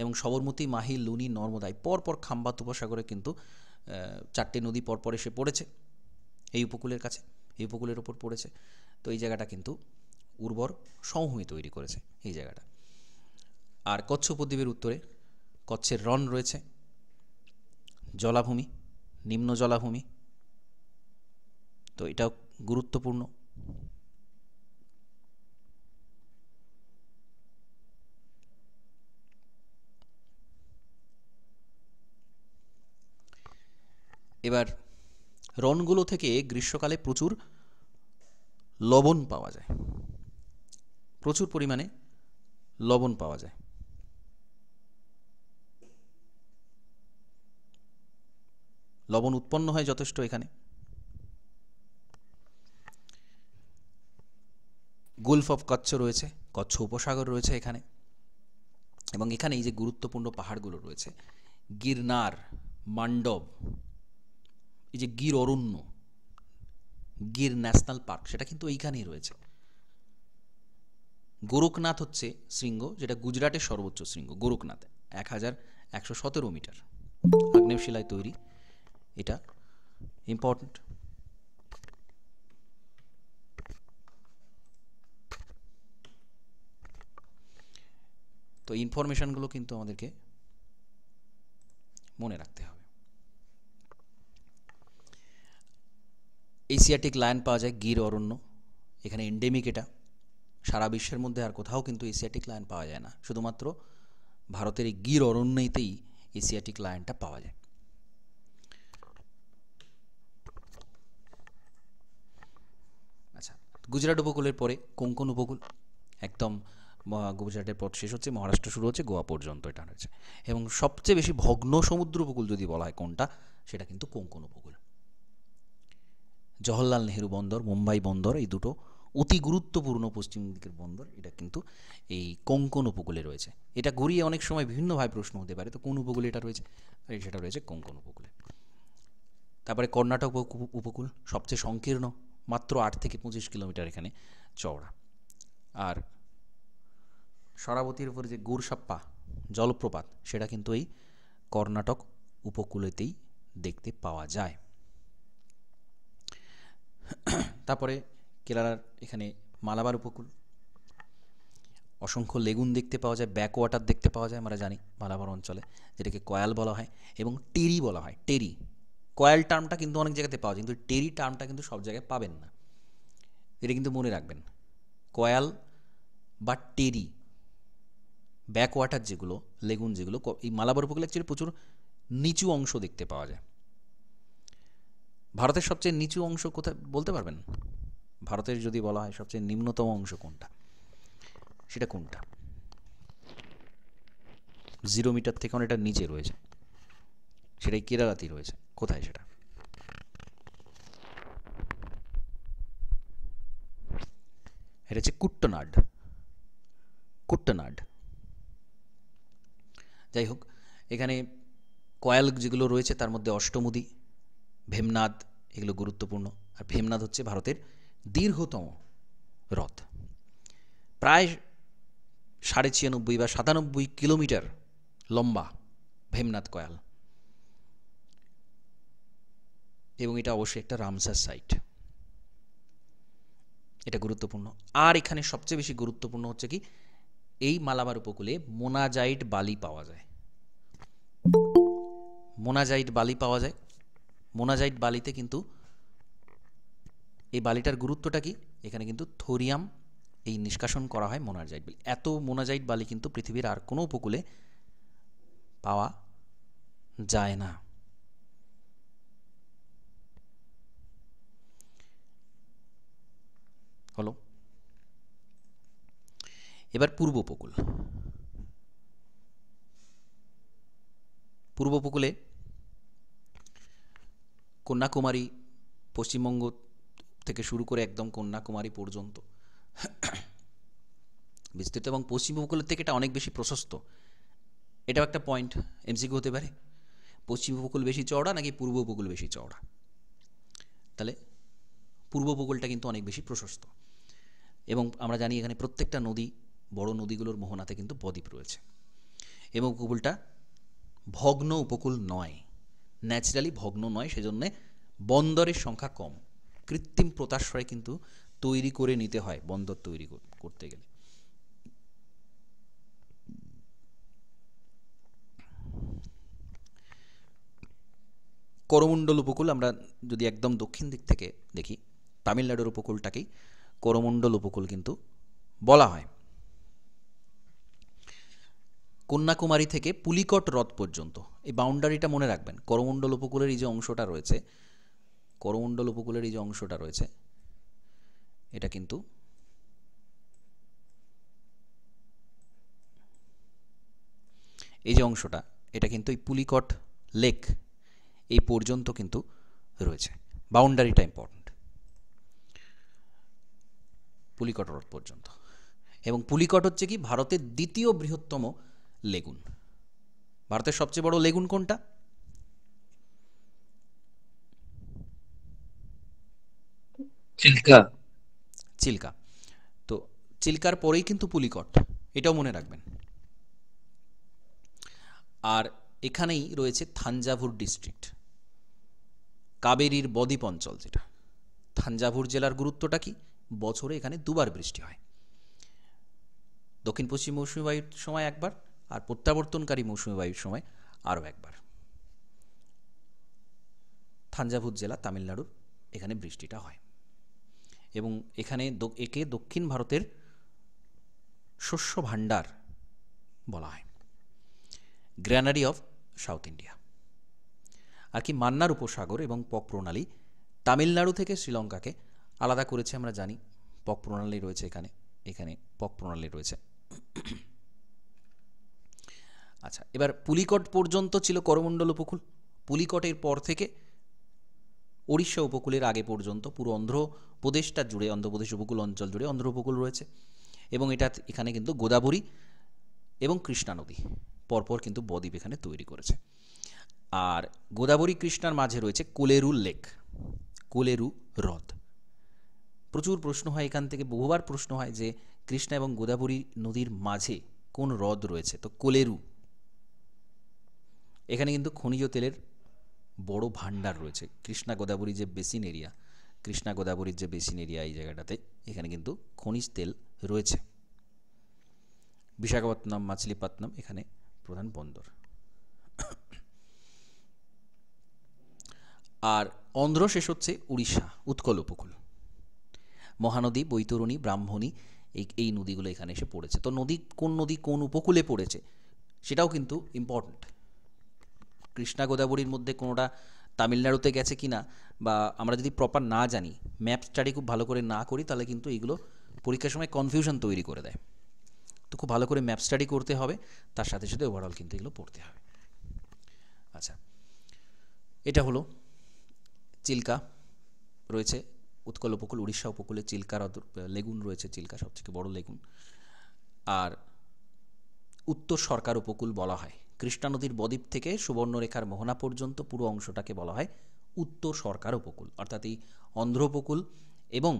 এবং সবরমতী, মাহি, লুনি, নর্মদায় পরপর খাম্বাত উপসাগরে কিন্তু 4টে নদী পরপর এসে পড়েছে এই উপকূলের কাছে, এই উপকূলের ওপর পড়েছে। তো এই জায়গাটা কিন্তু উর্বর সমভূমি তৈরি করেছে এই জায়গাটা। আর কচ্ছ উপদ্বীপের উত্তরে কচ্ছের রণ রয়েছে, জলাভূমি, নিম্ন জলাভূমি, তো এটাও গুরুত্বপূর্ণ। এবার রণগুলো থেকে গ্রীষ্মকালে প্রচুর লবণ পাওয়া যায়, প্রচুর পরিমাণে লবণ পাওয়া যায়। লবণ উৎপন্ন হয় যথেষ্ট এখানে। গুলফ অফ কচ্ছ রয়েছে, কচ্ছ উপসাগর রয়েছে এখানে, এবং এখানে এই যে গুরুত্বপূর্ণ পাহাড়গুলো রয়েছে, গিরনার, মান্ডব, এই যে গির অরণ্য, গির ন্যাশনাল পার্ক, সেটা কিন্তু এইখানেই রয়েছে। গোরখনাথ হচ্ছে শৃঙ্গ, যেটা গুজরাটের সর্বোচ্চ শৃঙ্গ। গোরখনাথ 1117 মিটার, আগ্নেয় শিলায় তৈরি, এটা ইম্পর্টেন্ট। তো ইনফরমেশনগুলো কিন্তু আমাদেরকে মনে রাখতে হবে। এশিয়াটিক লায়ন পাওয়া যায় গির অরণ্য, এখানে এন্ডেমিক, এটা সারা বিশ্বের মধ্যে আর কোথাও কিন্তু এশিয়াটিক লায়ন পাওয়া যায় না, শুধুমাত্র ভারতের এই গির অরণ্যেতেই এশিয়াটিক লায়নটা পাওয়া যায়। আচ্ছা, গুজরাট উপকূলের পরে কোঙ্কণ উপকূল, একদম গুজরাটের পথ শেষ হচ্ছে, মহারাষ্ট্র শুরু হচ্ছে, গোয়া পর্যন্ত এটা রয়েছে। এবং সবচেয়ে বেশি ভগ্ন সমুদ্র উপকূল যদি বলা হয় কোনটা, সেটা কিন্তু কোঙ্কণ উপকূল। জওহরলাল নেহেরু বন্দর, মুম্বাই বন্দর, এই দুটো অতি গুরুত্বপূর্ণ পশ্চিম দিকের বন্দর, এটা কিন্তু এই কোঙ্কণ উপকূলে রয়েছে। এটা ঘুরিয়ে অনেক সময় বিভিন্নভাবে প্রশ্ন হতে পারে, তো কোন উপকূলে এটা রয়েছে, সেটা রয়েছে কোঙ্কণ উপকূলে। তারপরে কর্ণাটক উপকূল, সবচেয়ে সংকীর্ণ, মাত্র 8 থেকে 25 কিলোমিটার এখানে চওড়া। আর শরাবতীর উপরে যে গুরসাপ্পা জলপ্রপাত, সেটা কিন্তু এই কর্ণাটক উপকূলেতেই দেখতে পাওয়া যায়। তারপরে কেরালার এখানে মালাবার উপকূল, অসংখ্য লেগুন দেখতে পাওয়া যায়, ব্যাক ওয়াটার দেখতে পাওয়া যায় আমরা জানি মালাবার অঞ্চলে, যেটাকে কয়াল বলা হয় এবং টেরি বলা হয়। টেরি, কয়াল টার্মটা কিন্তু অনেক জায়গাতে পাওয়া যায়, কিন্তু টেরি টার্মটা কিন্তু সব জায়গায় পাবেন না, এটা কিন্তু মনে রাখবেন। কয়াল বা টেরি, ব্যাক ওয়াটার যেগুলো, লেগুন যেগুলো, এই মালাবার উপকূলে অ্যাকচুয়ালি প্রচুর নিচু অংশ দেখতে পাওয়া যায়। ভারতের সবচেয়ে নিচু অংশ কোথায় বলতে পারবেন? ভারতের যদি বলা হয় সবচেয়ে নিম্নতম অংশ কোনটা, সেটা কোনটা? 0 মিটার থেকে অনেকটা নিচে রয়েছে, সেটাই কেরালাতেই রয়েছে। কোথায় সেটা? এটা হচ্ছে কুট্টনাড। কুট্টনাড, যাই হোক, এখানে কয়াল যেগুলো রয়েছে তার মধ্যে অষ্টমুদি, ভেমনাদ এগুলো গুরুত্বপূর্ণ। আর ভেমনাদ হচ্ছে ভারতের দীর্ঘতম হ্রদ, প্রায় 96 বা 97 কিলোমিটার লম্বা ভেমনাদ কয়াল, এবং এটা অবশ্যই একটা রামসার সাইট, এটা গুরুত্বপূর্ণ। আর এখানে সবচেয়ে বেশি গুরুত্বপূর্ণ হচ্ছে কি, এই মালাবার উপকূলে মোনাজাইট বালি পাওয়া যায়। মোনাজাইট বালি পাওয়া যায়। মোনাজাইট বালিতে কিন্তু এই বালিটার গুরুত্বটা কি, এখানে কিন্তু থোরিয়াম এই নিষ্কাশন করা হয় মোনাজাইট বালি। এত মোনাজাইট বালি কিন্তু পৃথিবীর আর কোনো উপকূলে পাওয়া যায় না। হলো, এবার পূর্ব উপকূল। পূর্ব উপকূলে কন্যাকুমারী, পশ্চিমবঙ্গ থেকে শুরু করে একদম কন্যাকুমারী পর্যন্ত বিস্তৃত, এবং পশ্চিম উপকূলের থেকে এটা অনেক বেশি প্রশস্ত। এটাও একটা পয়েন্ট, এমসিকিউ হতে পারে। পশ্চিম উপকূল বেশি চওড়া নাকি পূর্ব উপকূল বেশি চওড়া? তাহলে পূর্ব উপকূলটা কিন্তু অনেক বেশি প্রশস্ত, এবং আমরা জানি এখানে প্রত্যেকটা নদী, বড় নদীগুলোর মোহনাতে কিন্তু বদ্বীপ রয়েছে, এবং উপকূলটা ভগ্ন উপকূল নয়, ন্যাচারালি ভগ্ন নয়, সেজন্য বন্দরের সংখ্যা কম। কৃত্রিম পোতাশ্রয় কিন্তু তৈরি করে নিতে হয় বন্দর তৈরি করতে গেলে। করমণ্ডল উপকূল, আমরা যদি একদম দক্ষিণ দিক থেকে দেখি, তামিলনাড়ুর উপকূলটাকেই করমণ্ডল উপকূল কিন্তু বলা হয়। কন্যাকুমারী থেকে পুলিকট হ্রদ পর্যন্ত এই বাউন্ডারিটা মনে রাখবেন। করমণ্ডল উপকূলের এই যে অংশটা রয়েছে, করমণ্ডল উপকূলের এই যে অংশটা রয়েছে, এটা কিন্তু এই যে অংশটা, এটা কিন্তু এই পুলিকট লেক এই পর্যন্ত কিন্তু রয়েছে। বাউন্ডারিটা ইম্পর্টেন্ট, পুলিকট হ্রদ পর্যন্ত। এবং পুলিকট হচ্ছে কি ভারতের দ্বিতীয় বৃহত্তম লেগুন। ভারতের সবচেয়ে বড় লেগুন কোনটা? চিল্কা। চিল্কা। তো চিল্কার পরেই কিন্তু পুলিকট, এটাও মনে রাখবেন। আর এখানেই রয়েছে থাঞ্জাভুর ডিস্ট্রিক্ট, কাবেরীর বদ্বীপ অঞ্চল যেটা। থাঞ্জাভুর জেলার গুরুত্বটা কি, বছরে এখানে দুবার বৃষ্টি হয়, দক্ষিণ পশ্চিম মৌসুমী বায়ুর সময় একবার, আর প্রত্যাবর্তনকারী মৌসুমী বায়ুর সময় আরও একবার। থাঞ্জাভুর জেলা তামিলনাড়ুর, এখানে বৃষ্টিটা হয়, এবং এখানে একে দক্ষিণ ভারতের শস্য ভাণ্ডার বলা হয়, গ্র্যানারি অফ সাউথ ইন্ডিয়া। আর কি মান্নার উপসাগর এবং পক প্রণালী তামিলনাড়ু থেকে শ্রীলঙ্কাকে আলাদা করেছে আমরা জানি। পক প্রণালী রয়েছে এখানে, এখানে পক প্রণালী রয়েছে। আচ্ছা, এবার পুলিকট পর্যন্ত ছিল করমণ্ডল উপকূল। পুলিকটের পর থেকে ওড়িশা উপকূলের আগে পর্যন্ত পুরো অন্ধ্রপ্রদেশটা জুড়ে, অন্ধ্রপ্রদেশ উপকূল অঞ্চল জুড়ে অন্ধ্র উপকূল রয়েছে, এবং এখানে কিন্তু গোদাবরী এবং কৃষ্ণা নদী পরপর কিন্তু বদ্বীপ এখানে তৈরি করেছে। আর গোদাবরী কৃষ্ণার মাঝে রয়েছে কোলেরু লেক, কোলেরু হ্রদ। প্রচুর প্রশ্ন হয় এখান থেকে, বহুবার প্রশ্ন হয় যে কৃষ্ণা এবং গোদাবরী নদীর মাঝে কোন হ্রদ রয়েছে, তো কোলেরু। এখানে কিন্তু খনিজ তেলের বড় ভাণ্ডার রয়েছে। কৃষ্ণা গোদাবরী যে বেসিন এরিয়া, কৃষ্ণা গোদাবরীর যে বেসিন এরিয়া, এই জায়গাটাতে এখানে কিন্তু খনিজ তেল রয়েছে। বিশাখাপত্তনম, মাছলিপত্তনম এখানে প্রধান বন্দর। আর অন্ধ্র শেষ হচ্ছে উড়িষ্যা, উৎকল উপকূল। মহানদী, বৈতরণী, ব্রাহ্মণী এই নদীগুলো এখানে এসে পড়েছে। তো নদী কোন উপকূলে পড়েছে সেটাও কিন্তু ইম্পর্ট্যান্ট। কৃষ্ণা গোদাবরীর মধ্যে কোনোটা তামিলনাড়ুতে গেছে কিনা, বা আমরা যদি প্রপার না জানি, ম্যাপ স্টাডি খুব ভালো করে না করি, তাহলে কিন্তু এইগুলো পরীক্ষার সময় কনফিউশন তৈরি করে দেয়। তো খুব ভালো করে ম্যাপ স্টাডি করতে হবে, তার সাথে সাথে ওভারঅল কিন্তু এগুলো পড়তে হবে। আচ্ছা, এটা হলো চিল্কা রয়েছে উৎকল উপকূল, উড়িষ্যা উপকূলে চিল্কা লেগুন রয়েছে, চিল্কা সবথেকে বড় লেগুন। আর উত্তর সরকার উপকূল বলা হয়। কৃষ্ণা নদীর বদ্বীপ থেকে সুবর্ণরেখার মোহনা পর্যন্ত পুরো অংশটাকে বলা হয় উত্তর সরকার উপকূল। অর্থাৎ এই অন্ধ্র উপকূল এবং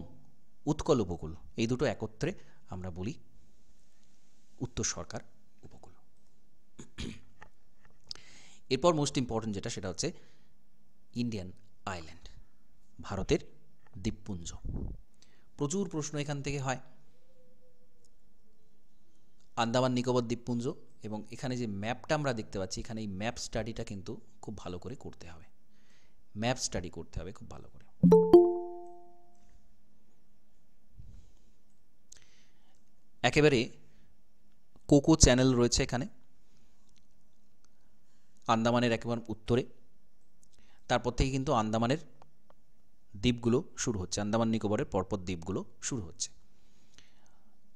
উৎকল উপকূল এই দুটো একত্রে আমরা বলি উত্তর সরকার উপকূল। এরপর মোস্ট ইম্পর্টেন্ট যেটা, সেটা হচ্ছে ইন্ডিয়ান আইল্যান্ড, ভারতের দ্বীপপুঞ্জ। প্রচুর প্রশ্ন এখান থেকে হয়। আন্দামান নিকোবর দ্বীপপুঞ্জ, এবং এখানে যে ম্যাপটা আমরা দেখতে পাচ্ছি, এখানে এই ম্যাপ স্টাডিটা কিন্তু খুব ভালো করে করতে হবে, ম্যাপ স্টাডি করতে হবে খুব ভালো করে। একেবারে কোকো চ্যানেল রয়েছে এখানে আন্দামানের একেবারে উত্তরে। তারপর থেকে কিন্তু আন্দামানের দ্বীপগুলো শুরু হচ্ছে, আন্দামান নিকোবরের পরপর দ্বীপগুলো শুরু হচ্ছে।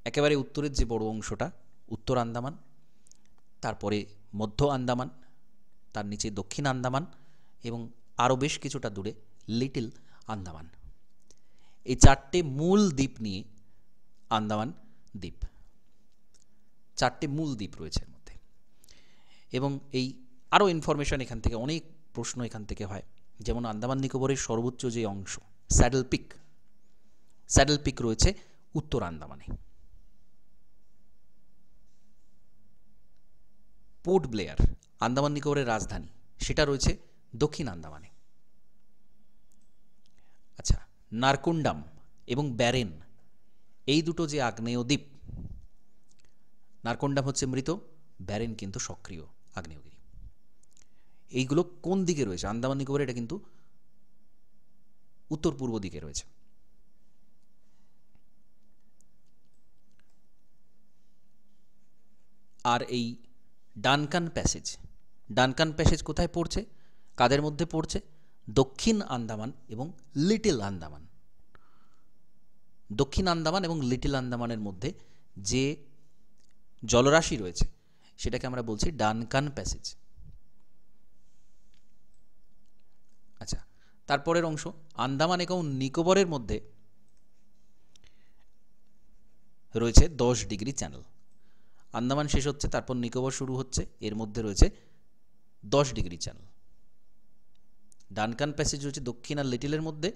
একেবারে উত্তরের যে বড় অংশটা উত্তর আন্দামান, তারপরে মধ্য আন্দামান, তার নিচে দক্ষিণ আন্দামান, এবং আরও বেশ কিছুটা দূরে লিটল আন্দামান। এই চারটে মূল দ্বীপ নিয়ে আন্দামান দ্বীপ, চারটে মূল দ্বীপ রয়েছে এর মধ্যে। এবং এই আরও ইনফরমেশন এখান থেকে, অনেক প্রশ্ন এখান থেকে হয়। যেমন আন্দামান নিকোবরের সর্বোচ্চ যে অংশ স্যাডেল পিক, স্যাডেল পিক রয়েছে উত্তর আন্দামানে। পোর্ট ব্লেয়ার আন্দামান নিকোবরের রাজধানী, সেটা রয়েছে দক্ষিণ আন্দামানে। আচ্ছা, নারকুন্ডাম এবং ব্যারেন এই দুটো যে আগ্নেয় দ্বীপ, নারকুন্ডাম হচ্ছে মৃত, ব্যারেন কিন্তু সক্রিয় আগ্নেয়গিরি। এইগুলো কোন দিকে রয়েছে? আন্দামান নিকোবরে এটা কিন্তু উত্তর পূর্ব দিকে রয়েছে। আর এই ডানকান প্যাসেজ, ডানকান প্যাসেজ কোথায় পড়ছে, কাদের মধ্যে পড়ছে? দক্ষিণ আন্দামান এবং লিটল আন্দামান। দক্ষিণ আন্দামান এবং লিটল আন্দামানের মধ্যে যে জলরাশি রয়েছে সেটাকে আমরা বলছি ডানকান প্যাসেজ। আচ্ছা, তারপরের অংশ আন্দামান এবং নিকোবরের মধ্যে রয়েছে 10 ডিগ্রি চ্যানেল। আন্দামান শেষ হচ্ছে, তারপর নিকোবর শুরু হচ্ছে, এর মধ্যে রয়েছে 10 ডিগ্রি চ্যানেল। ডানকান প্যাসেজ রয়েছে দক্ষিণ আর লিটলের মধ্যে,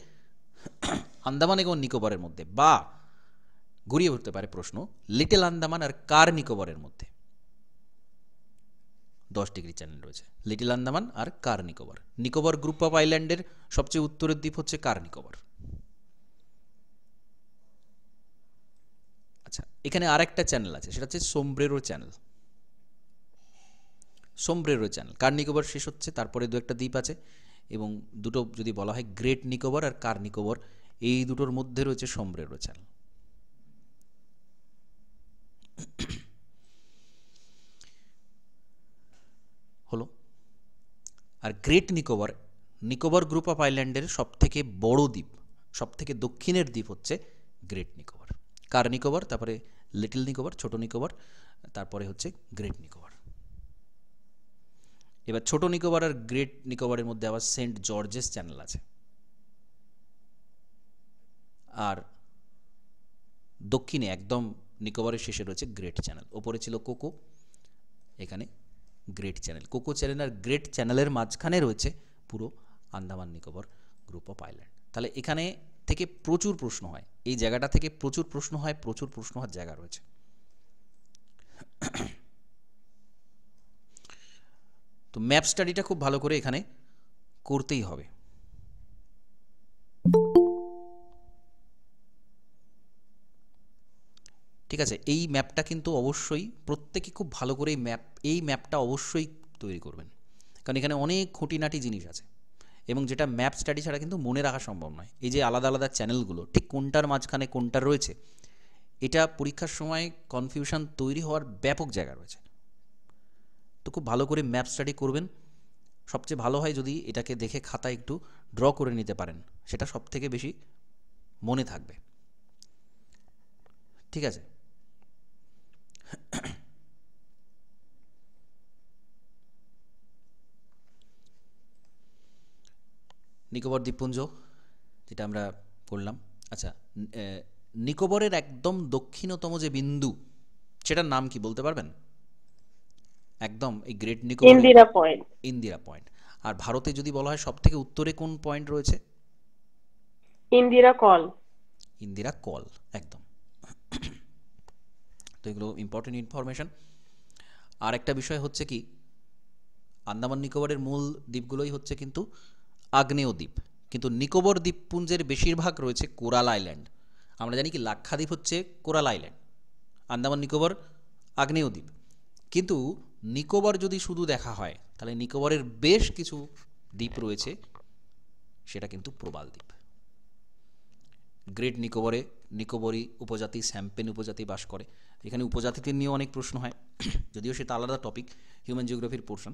আন্দামান এবং নিকোবরের মধ্যে, বা ঘুরিয়ে উঠতে পারে প্রশ্ন, লিটল আন্দামান আর কার নিকোবরের মধ্যে 10 ডিগ্রি চ্যানেল রয়েছে। লিটল আন্দামান আর কার নিকোবর। নিকোবর গ্রুপ অফ আইল্যান্ডের সবচেয়ে উত্তরের দ্বীপ হচ্ছে কার নিকোবর। আচ্ছা, এখানে আরেকটা চ্যানেল আছে, সেটা হচ্ছে সোমব্রেরো চ্যানেল। সোমব্রেরো চ্যানেল, কার নিকোবর শেষ হচ্ছে, তারপরে দু একটা দ্বীপ আছে, এবং দুটো যদি বলা হয় গ্রেট নিকোবর আর কার নিকোবর, এই দুটোর মধ্যে রয়েছে সোমব্রেরো চ্যানেল। হলো। আর Great Nicobar, Nicobar group of আইল্যান্ডের সবথেকে বড় দ্বীপ, সবথেকে দক্ষিণের দ্বীপ হচ্ছে গ্রেট নিকোবর। কার নিকোবর, তারপরে লিটল নিকোবর, ছোট নিকোবর, তারপরে হচ্ছে গ্রেট নিকোবর। এবার ছোট নিকোবর আর গ্রেট নিকোবরের মধ্যে আবার সেন্ট জর্জেস চ্যানেল আছে। আর দক্ষিণে একদম নিকোবরের শেষে রয়েছে গ্রেট চ্যানেল। ওপরে ছিল কোকো, এখানে great channel. Cocoa channel are great চ্যানেলের মাঝখানে রয়েছে পুরো Andaman Nicobar group of island. তাহলে এখানে থেকে প্রচুর প্রশ্ন হয়, এই জায়গাটা থেকে প্রচুর প্রশ্ন হয়, প্রচুর প্রশ্ন হওয়ার জায়গা রয়েছে। তো ম্যাপ স্টাডিটা খুব ভালো করে এখানে করতেই হবে। ঠিক আছে, এই ম্যাপটা কিন্তু অবশ্যই প্রত্যেকে খুব ভালো করে এই ম্যাপটা অবশ্যই তৈরি করবেন, কারণ এখানে অনেক খুঁটিনাটি জিনিস আছে, এবং যেটা ম্যাপ স্টাডি ছাড়া কিন্তু মনে রাখা সম্ভব নয়। এই যে আলাদা আলাদা চ্যানেলগুলো ঠিক কোনটার মাঝখানে কোনটা রয়েছে, এটা পরীক্ষার সময় কনফিউশন তৈরি হওয়ার ব্যাপক জায়গা রয়েছে। তো খুব ভালো করে ম্যাপ স্টাডি করবেন। সবচেয়ে ভালো হয় যদি এটাকে দেখে খাতায় একটু ড্র করে নিতে পারেন, সেটা সবথেকে বেশি মনে থাকবে। ঠিক আছে, নিকোবর দ্বীপপুঞ্জ যেটা আমরা পড়লাম, আচ্ছা, নিকোবরের একদম দক্ষিণতম যে বিন্দু, সেটার নাম কি বলতে পারবেন? একদম এই Great Nicobar, Indira Point. Indira Point. আর ভারতে যদি বলা হয় সব থেকে উত্তরে কোন পয়েন্ট রয়েছে? ইন্দিরা কল। ইন্দিরা কল, একদম। তো এগুলো ইম্পর্টেন্ট ইনফরমেশন। আর একটা বিষয় হচ্ছে কি, আন্দামান নিকোবরের মূল দ্বীপগুলোই হচ্ছে কিন্তু আগ্নেয় দ্বীপ, কিন্তু নিকোবর দ্বীপপুঞ্জের বেশিরভাগ রয়েছে কোরাল আইল্যান্ড। আমরা জানি কি লাক্ষাদ্বীপ হচ্ছে কোরাল আইল্যান্ড, আন্দামান নিকোবর আগ্নেয় দ্বীপ। কিন্তু নিকোবর যদি শুধু দেখা হয় তাহলে নিকোবরের বেশ কিছু দ্বীপ রয়েছে, সেটা কিন্তু প্রবাল দ্বীপ। গ্রেট নিকোবরে নিকোবরি উপজাতি, স্যাম্পেন উপজাতি বাস করে। এখানে উপজাতিদের নিয়েও অনেক প্রশ্ন হয়, যদিও সেটা আলাদা টপিক, হিউম্যান জিওগ্রাফির পোর্শন,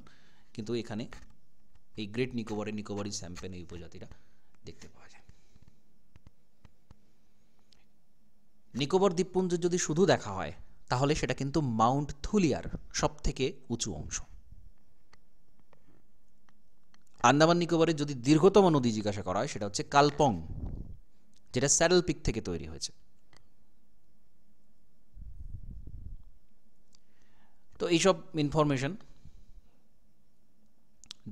কিন্তু এখানে এই গ্রেট নিকোবরে নিকোবরি, স্যাম্পেন এই উপজাতিরা দেখতে পাওয়া যায়। নিকোবর দ্বীপপুঞ্জ যদি শুধু দেখা হয় তাহলে সেটা কিন্তু মাউন্ট থুলিয়ার সব থেকে উঁচু অংশ। আন্দামান নিকোবরের যদি দীর্ঘতম নদী জিজ্ঞাসা করা হয় সেটা হচ্ছে কালপং, যেটা স্যাডেল পিক থেকে তৈরি হয়েছে। তো এইসব information.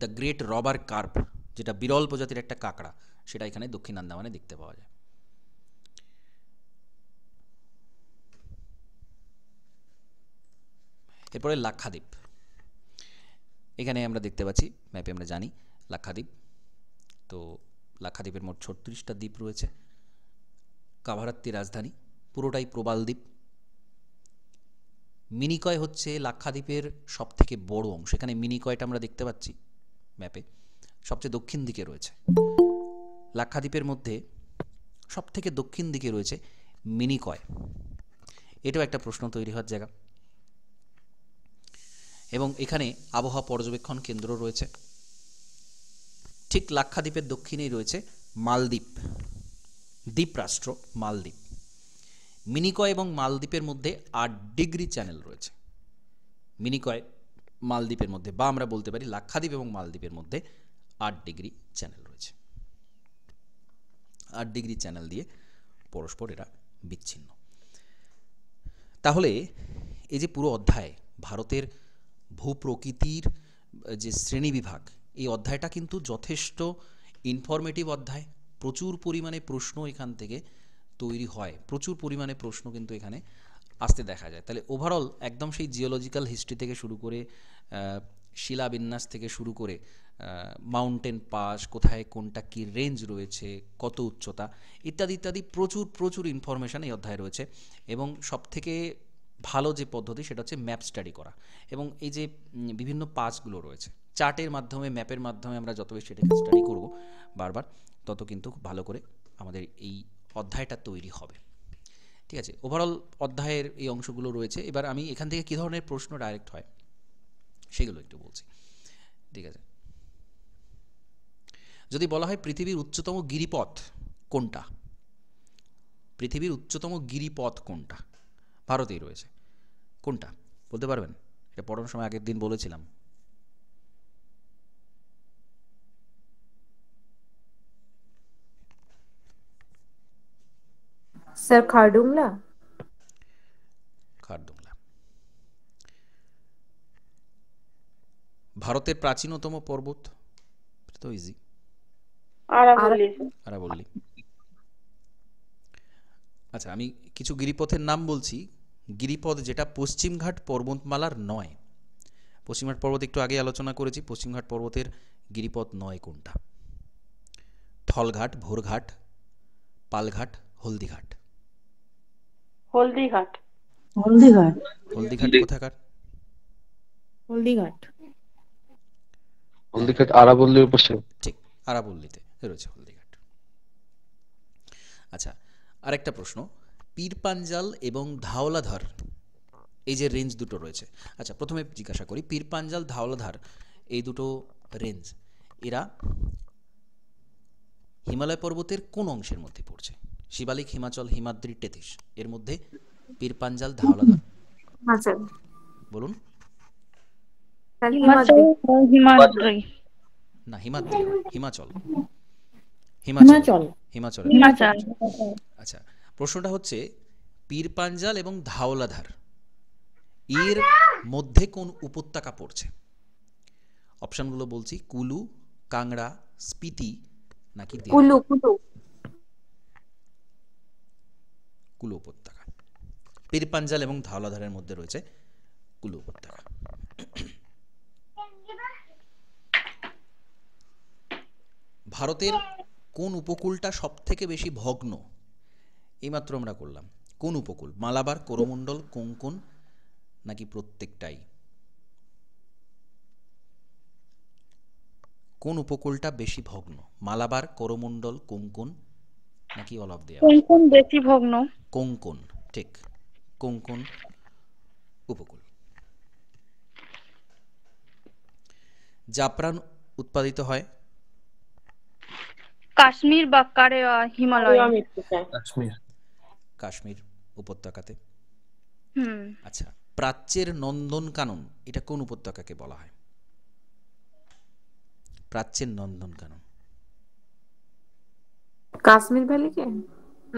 The great rubber carp, যেটা বিরল প্রজাতির একটা কাঁকড়া, সেটা এখানে দক্ষিণ আন্দামানে দেখতে পাওয়া যায়। এরপরে লাক্ষাদ্বীপ। এখানে আমরা দেখতে পাচ্ছি, ম্যাপে আমরা জানি লাক্ষাদ্বীপ। তো লাক্ষাদ্বীপের মোট 36টা দ্বীপ রয়েছে। কাভারাত্তি রাজধানী, পুরোটাই প্রবাল দ্বীপ। মিনিকয় হচ্ছে লাক্ষাদ্বীপের সব থেকে বড় অংশ। এখানে মিনিকয়টা আমরা দেখতে পাচ্ছি ম্যাপে, সবচেয়ে দক্ষিণ দিকে রয়েছে। লাক্ষাদ্বীপের মধ্যে সব থেকে দক্ষিণ দিকে রয়েছে মিনিকয়। এটাও একটা প্রশ্ন তৈরি হওয়ার জায়গা। এবং এখানে আবহাওয়া পর্যবেক্ষণ কেন্দ্র রয়েছে। ঠিক লাক্ষাদ্বীপের দক্ষিণেই রয়েছে মালদ্বীপ, দ্বীপরাষ্ট্র মালদ্বীপ। মিনিকয় এবং মালদ্বীপের মধ্যে 8 ডিগ্রি চ্যানেল রয়েছে। মিনিকয় মালদ্বীপের মধ্যে, বা আমরা বলতে পারি লাক্ষাদ্বীপ এবং মালদ্বীপের মধ্যে 8 ডিগ্রি চ্যানেল রয়েছে। 8 ডিগ্রি চ্যানেল দিয়ে পরস্পর এরা বিচ্ছিন্ন। তাহলে এই যে পুরো অধ্যায় ভারতের ভূপ্রকৃতির যে শ্রেণীবিভাগ, এই অধ্যায়টা কিন্তু যথেষ্ট ইনফরমেটিভ অধ্যায়। প্রচুর পরিমাণে প্রশ্ন এখান থেকে তৈরি হয়, প্রচুর পরিমাণে প্রশ্ন কিন্তু এখানে আসতে দেখা যায়। তাহলে ওভারঅল একদম সেই জিওলজিক্যাল হিস্ট্রি থেকে শুরু করে, শিলাবিন্যাস থেকে শুরু করে, মাউন্টেন পাস, কোথায় কোনটা কি রেঞ্জ রয়েছে, কত উচ্চতা, ইত্যাদি ইত্যাদি প্রচুর প্রচুর ইনফরমেশান এই অধ্যায়ে রয়েছে। এবং সবথেকে ভালো যে পদ্ধতি সেটা হচ্ছে ম্যাপ স্টাডি করা। এবং এই যে বিভিন্ন পাসগুলো রয়েছে, চার্টের মাধ্যমে, ম্যাপের মাধ্যমে আমরা যত বেশি এটাকে স্টাডি করব বারবার, তত কিন্তু ভালো করে আমাদের এই অধ্যায়টা তৈরি হবে। ঠিক আছে, ওভারঅল অধ্যায়ের এই অংশগুলো রয়েছে। এবার আমি এখান থেকে কী ধরনের প্রশ্ন ডাইরেক্ট হয় সেগুলো একটু বলছি। ঠিক আছে, যদি বলা হয় পৃথিবীর উচ্চতম গিরিপথ কোনটা, পৃথিবীর উচ্চতম গিরিপথ কোনটা, ভারতেই রয়েছে, কোনটা বলতে পারবেন? এটা পড়ানোর সময় আগের দিন বলেছিলাম। স্যার খারডুংলা। খারদুংলা। ভারতের প্রাচীনতম পর্বত, তো ইজি, আরাবল্লী। আচ্ছা, আমি কিছু গিরিপথের নাম বলছি। গিরিপথ যেটা পশ্চিমঘাট পর্বতমালার নয়, পশ্চিমঘাট পর্বত একটু আগে আলোচনা করেছি, পশ্চিমঘাট পর্বতের গিরিপথ নয় কোনটা? থলঘাট, ভোরঘাট, পালঘাট, হলদিঘাট। হলদিঘাট। হলদিঘাট। হলদিঘাট কোথাকার? হলদিঘাট। হলদিঘাট আরাবল্লীর পাশে। ঠিক, আরাবল্লীতে রয়েছে হলদিঘাট। আচ্ছা, আরেকটা প্রশ্ন, পীরপাঞ্জাল এবং ধাওলাধার এই যে রেঞ্জ দুটো রয়েছে, আচ্ছা প্রথমে জিজ্ঞাসা করি, পীরপাঞ্জাল, ধাওলাধার এই দুটো রেঞ্জ, এরা হিমালয় পর্বতের কোন অংশের মধ্যে পড়ছে? শিবালিক, হিমাচল, হিমাদ্রি, টেথিস, এর মধ্যে পীরপাঞ্জাল, ধাওলাধার, বলুন। না, হিমাদ্রি, হিমাচল, হিমাচল, হিমাচল। আচ্ছা, প্রশ্নটা হচ্ছে পীর পাঞ্জাল এবং ধাওলাধার এর মধ্যে কোন উপত্যকা পড়ছে? অপশনগুলো বলছি, কুলু, কাংড়া, স্পিতি নাকি দিয়ার? কুলু কুলু কুলু উপত্যকা। পীর পাঞ্জাল এবং ধাওলাধারের মধ্যে রয়েছে কুলু উপত্যকা। ভারতের কোন উপকূলটা সব থেকে বেশি ভগ্ন? এইমাত্র আমরা করলাম। কোন উপকূল? মালাবার, করমণ্ডল, কোঙ্কন নাকি প্রত্যেকটাই? কোন উপকূলটা বেশি ভগ্ন? মালাবার, করমণ্ডল, কোঙ্কন নাকি অল অফ দেয়া? কোন কোন বেশি ভগ্ন? কোঙ্কন, ঠিক, কোঙ্কন উপকূল। জাফরান উৎপাদিত হয় কাশ্মীর বা হিমালয়? আরিয়া মৃত্তিকায়। কাশ্মীর। কাশ্মীর উপত্যকাতে। হুম আচ্ছা, প্রাচ্যের নন্দনকানন এটা কোন উপত্যকাকে বলা হয়? প্রাচ্যের নন্দনকানন কাশ্মীর ভ্যালিকে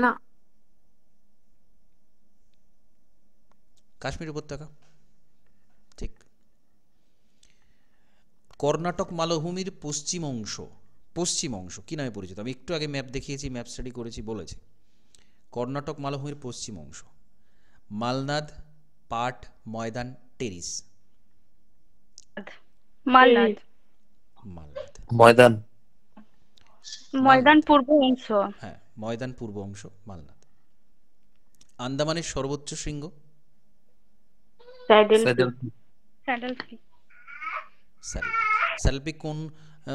না কাশ্মীর উপত্যকা, ঠিক। কর্ণাটক মালভূমির পশ্চিম অংশ কি নামে পরিচিত? আমি একটু আগে ম্যাপ দেখিয়েছি, ম্যাপ স্টাডি করেছি, বলেছি কর্ণাটক মালভূমির পশ্চিম অংশ। মালনাদ, পাট, ময়দান, টেরিস? মালনাদ। মালনাদ। ময়দান। ময়দান পূর্ব অংশ। হ্যাঁ, ময়দান পূর্ব অংশ, মালনাদ। আন্দামানের সর্বোচ্চ শৃঙ্গ? Saddle Saddle Peak. Peak. Saddle Peak. Saddle Peak. Saddle Peak কোন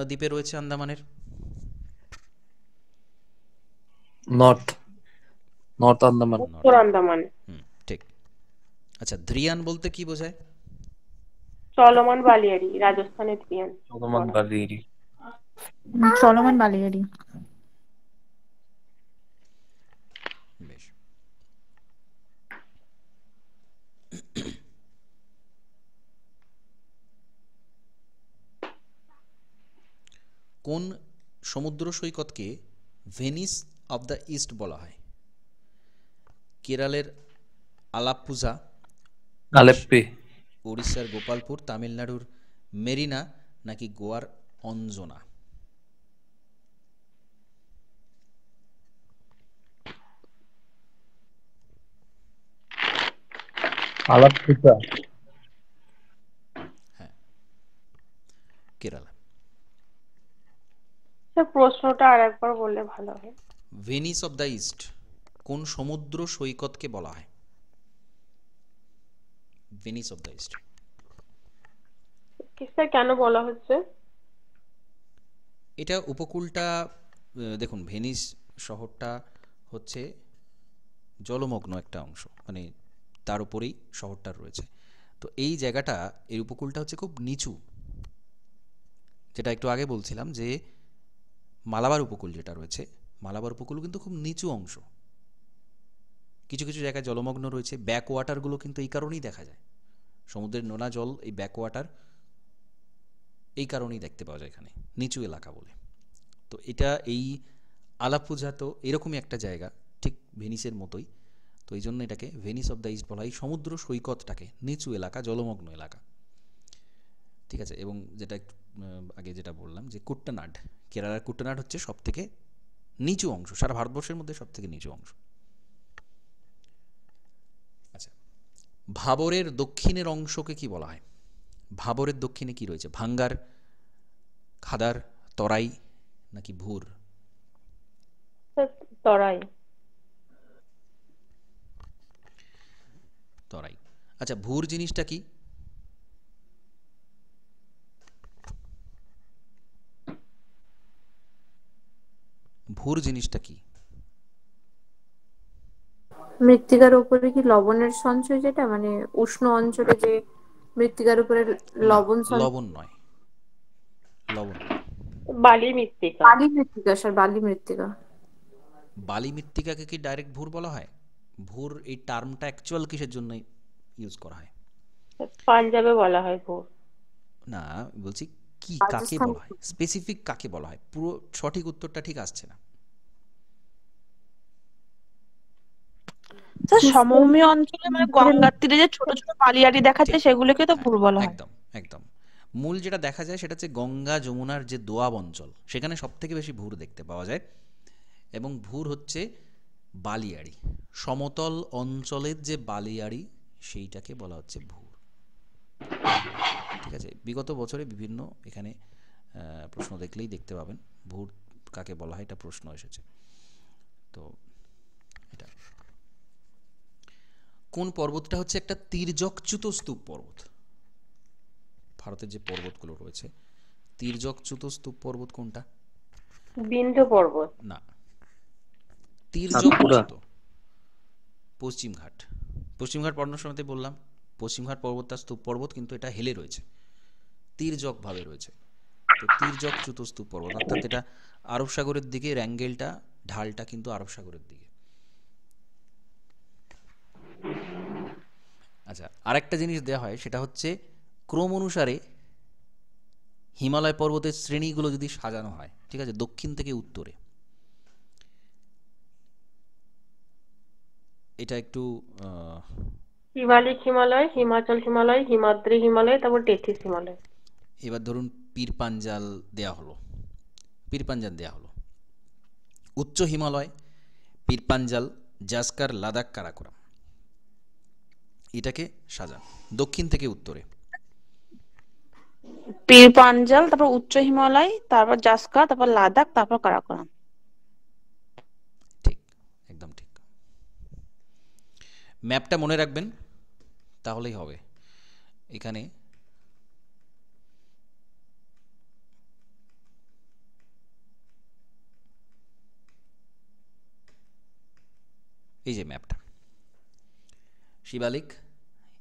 দ্বীপে রয়েছে আন্দামানের? নর্থ আন্দামান। উত্তর আন্দামান। ঠিক। আচ্ছা, ধ্রিয়ান বলতে কি বোঝায়? চলমান বালিয়াড়ি, রাজস্থানের ধ্রিয়ান। চলমান বালিয়াড়ি। চলমান বালিয়াড়ি। বেশ। কোন সমুদ্র সৈকতকে ভেনিস অফ দ্য ইস্ট বলা হয়? কেরালের আলাপ্পুজা, আলেপ্পি। উড়িষ্যার গোপালপুর, তামিলনাড়ুর মেরিনা নাকি গোয়ার অঞ্জনা? আলাপ্পুজা। হ্যাঁ, কেরালা। প্রশ্নটা আর একবার বললে ভালো হয়। ভেনিস অফ দ্য ইস্ট কোন সমুদ্র সৈকতকে বলা হয়? Venice of the east. Sir কেন বলা হচ্ছে? এটা উপকূলটা, দেখুন, ভেনিস শহরটা হচ্ছে জলমগ্ন একটা অংশ, মানে তার উপরেই শহরটা রয়েছে। তো এই জায়গাটা, এই উপকূলটা হচ্ছে খুব নিচু, যেটা একটু আগে বলছিলাম যে মালাবার উপকূল যেটা রয়েছে, মালাবার উপকূল কিন্তু খুব নিচু অংশ। কিছু কিছু জায়গায় জলমগ্ন রয়েছে। ব্যাক ওয়াটারগুলো কিন্তু এই কারণেই দেখা যায়, সমুদ্রের নোনা জল, এই ব্যাক ওয়াটার এই কারণেই দেখতে পাওয়া যায় এখানে, নিচু এলাকা বলে। তো এটা, এই আলাপ্পুজা তো এরকমই একটা জায়গা, ঠিক ভেনিসের মতোই। তো এই জন্য এটাকে ভেনিস অফ দ্য ইস্ট বলা হয়, সমুদ্র সৈকতটাকে, নিচু এলাকা, জলমগ্ন এলাকা, ঠিক আছে। এবং যেটা একটু আগে যেটা বললাম যে কুট্টানাড, কেরালার কুট্টানাড হচ্ছে সব থেকে নিচু অংশ, সারা ভারতবর্ষের মধ্যে সব থেকে নিচু অংশ। আচ্ছা, ভাবরের দক্ষিণের অংশকে কি বলা হয়? ভাবরের দক্ষিণে কি রয়েছে? ভাঙ্গার, খাদার, তরাই নাকি ভুর? তরাই। তরাই। আচ্ছা, ভুর জিনিসটা কি? ভুর জিনিসটা কি? মৃত্তিকার উপরে কি লবণের সঞ্চয়, যেটা মানে উষ্ণ অঞ্চলে যে মৃত্তিকার উপরে না, লবণ সঞ্চয়। লবণ নয়, লবণ নয়। বালি মৃত্তিকা। বালি মৃত্তিকা স্যার, বালি মৃত্তিকা। বালি মৃত্তিকাকে কি ডাইরেক্ট ভুর বলা হয়? ভুর এই টার্মটা অ্যাকচুয়াল কিসের জন্য ইউজ করা হয়? পাঞ্জাবে বলা হয় ভোর। না, বলছি কি, কাকে রাজস্থান। বলা হয়, স্পেসিফিক কাকে বলা হয়? পুরো সঠিক উত্তরটা ঠিক আসছে না। স্যার শুষ্ক সমভূমি অঞ্চলে মানে অঞ্চলে গঙ্গার তীরে যে ছোট ছোট বালিয়াড়ি দেখা ঠিক, যায় সেগুলোকে তো হ্যাঁ, ভুর বলা হয়। একদম একদম মূল যেটা দেখা যায় সেটা হচ্ছে গঙ্গা যমুনার যে দোয়াব অঞ্চল, সেখানে সব থেকে বেশি ভুর দেখতে পাওয়া যায়। এবং ভুর হচ্ছে বালিয়াড়ি, সমতল অঞ্চলের যে বালিয়াড়ি সেইটাকে বলা হচ্ছে ভুর। ঠিক আছে, বিগত বছরে বিভিন্ন এখানে প্রশ্ন দেখলেই দেখতে পাবেন ভুর কাকে বলা হয়, এটা প্রশ্ন এসেছে। তো এটা কোন পর্বতটা হচ্ছে একটা তির্যকচ্যুত স্তূপ পর্বত? ভারতের যে পর্বতগুলো রয়েছে, তির্যকচ্যুত স্তূপ পর্বত কোনটা? বিন্ধ্য পর্বত। না, সাতপুরা। তির্যকচ্যুত পশ্চিমঘাট। পশ্চিমঘাট পড়ানোর সময়তে বললাম পশ্চিমঘাট পর্বতটা স্তূপ পর্বত, কিন্তু এটা হেলে রয়েছে, তির্যকভাবে রয়েছে। তো তির্যকচ্যুত স্তূপ পর্বত, অর্থাৎ এটা আরব সাগরের দিকে, অ্যাঙ্গেলটা ঢালটা কিন্তু আরব সাগরের দিকে। আচ্ছা, আরেকটা জিনিস দেওয়া হয়, সেটা হচ্ছে ক্রম অনুসারে হিমালয় পর্বতের শ্রেণীগুলো যদি সাজানো হয়, ঠিক আছে, দক্ষিণ থেকে উত্তরে, এটা একটু শিবালিক হিমালয়, হিমাচল হিমালয়, হিমাদ্রি হিমালয়, তারপর টেথিস হিমালয়। এবার ধরুন পীর পাঞ্জাল দেয়া হলো, পীর পাঞ্জাল দেয়া হলো, উচ্চ হিমালয়, পীর পাঞ্জাল, জাস্কার, লাদাখ, কারাকোরাম, এটাকে সাজান দক্ষিণ থেকে উত্তরে। পীর পাঞ্জাল, তারপর উচ্চ হিমালয়, তারপর জাসকার, তারপর লাদাখ, তারপর কারাকোরাম। ঠিক, একদম ঠিক। ম্যাপটা মনে রাখবেন, তাহলেই হবে। এখানে এই যে ম্যাপটা, শিবালিক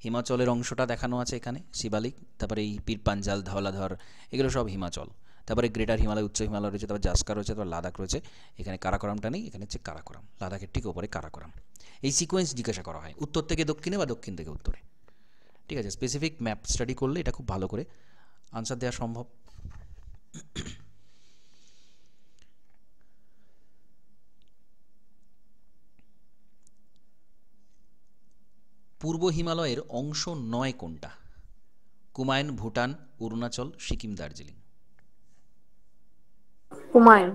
হিমাচলের অংশটা দেখানো আছে এখানে, শিবালিক, তারপরে এই পীর পাঞ্জাল, ধওলাধর, এগুলো সব হিমাচল, তারপরে গ্রেটার হিমালয়, উচ্চ হিমালয় রয়েছে, তারপর জাস্কার রয়েছে, তারপর লাদাখ রয়েছে। এখানে কারাকোরামটা নেই, এখানে হচ্ছে কারাকোরাম, লাদাখের ঠিক ওপরে কারাকোরাম। এই সিকোয়েন্স জিজ্ঞাসা করা হয় উত্তর থেকে দক্ষিণে বা দক্ষিণ থেকে উত্তরে। ঠিক আছে, স্পেসিফিক ম্যাপ স্টাডি করলে এটা খুব ভালো করে আনসার দেওয়া সম্ভব। পূর্ব হিমালয়ের অংশ নয় কোনটা? কুমায়ুন, ভুটান, অরুণাচল, সিকিম, দার্জিলিং। হুমায়ুন।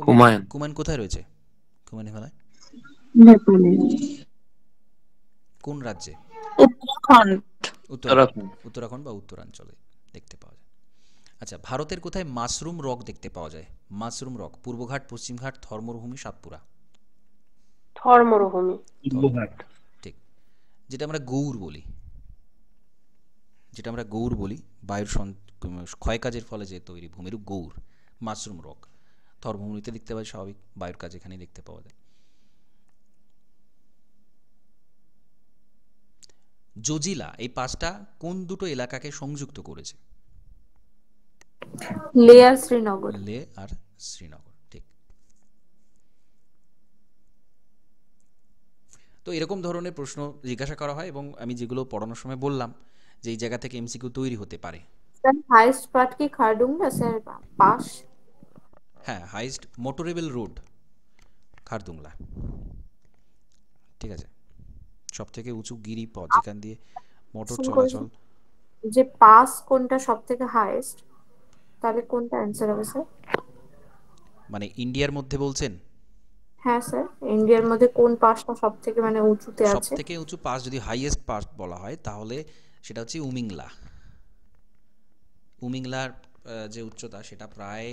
হুমায়ুন। কুমায়ুন কোথায় রয়েছে? কুমায়ুন হিমালয় নেপালে। কোন রাজ্যে? উত্তরাখণ্ড। উত্তরাখণ্ড, উত্তরাখণ্ড বা উত্তরাঞ্চলে দেখতে পাওয়া যায়। আচ্ছা, ভারতের কোথায় মাশরুম রক দেখতে পাওয়া যায়? মাশরুম রক, পূর্বঘাট, পশ্চিমঘাট, থর মরুভূমি, সাতপুরা। থর মরুভূমি। পূর্বঘাট। ঠিক, যেটা আমরা গৌর বলি, যেটা আমরা গৌর বলি, বায়ুর ক্ষয়কাজের ফলে যে তৈরি ভূমিরূপ গৌর, মাশরুম রক। থর ভূমিতে দেখতে পাই, স্বাভাবিক, বায়ুর কাজ এখানেই দেখতে পাওয়া যায়। জজিলা এই পাঁচটা কোন দুটো এলাকাকে সংযুক্ত করেছে? লে আর শ্রীনগর। লে আর শ্রীনগর, ঠিক। তো এরকম ধরনের প্রশ্ন জিজ্ঞাসা করা হয়, এবং আমি যেগুলো পড়ানোর সময় বললাম যে এই জায়গা থেকে এমসিকিউ তৈরি হতে পারে। স্যার হাইস্ট পার্ট কি খারডুংলা স্যার? পাস। হ্যাঁ, হাইস্ট মোটরেবল রোড খারদুংলা, ঠিক আছে, সব থেকে উঁচু গিরিপথ যেখান দিয়ে মোটর চলাচল। যে পাস কোনটা সব থেকে হাইয়েস্ট, তাহলে কোনটা অ্যান্সার হবে স্যার? মানে ইন্ডিয়ার মধ্যে বলছেন? হ্যাঁ স্যার, ইন্ডিয়ার মধ্যে কোন পাসটা সব থেকে মানে উঁচুতে সব আছে? থেকে উঁচু পাস যদি হাইয়েস্ট পাস বলা হয়, তাহলে সেটা হচ্ছে উমিংলা। উমিংলার যে উচ্চতা সেটা প্রায়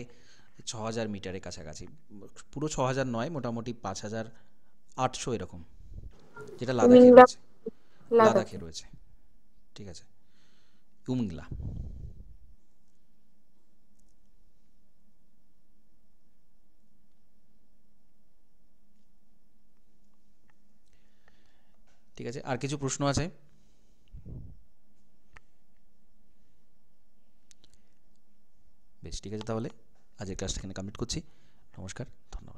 ৬,০০০ মিটারের কাছাকাছি, পুরো ৬,০০০ নয়, মোটামুটি ৫,৮০০ এরকম, যেটা লাদাখে উমিংলা, রয়েছে, লাদাখে রয়েছে, ঠিক আছে, উমিংলা। ঠিক আছে, আর কিছু প্রশ্ন আছে? বেশ, ঠিক আছে, তাহলে আজকের ক্লাসটা এখানে কমপ্লিট করছি। নমস্কার, ধন্যবাদ।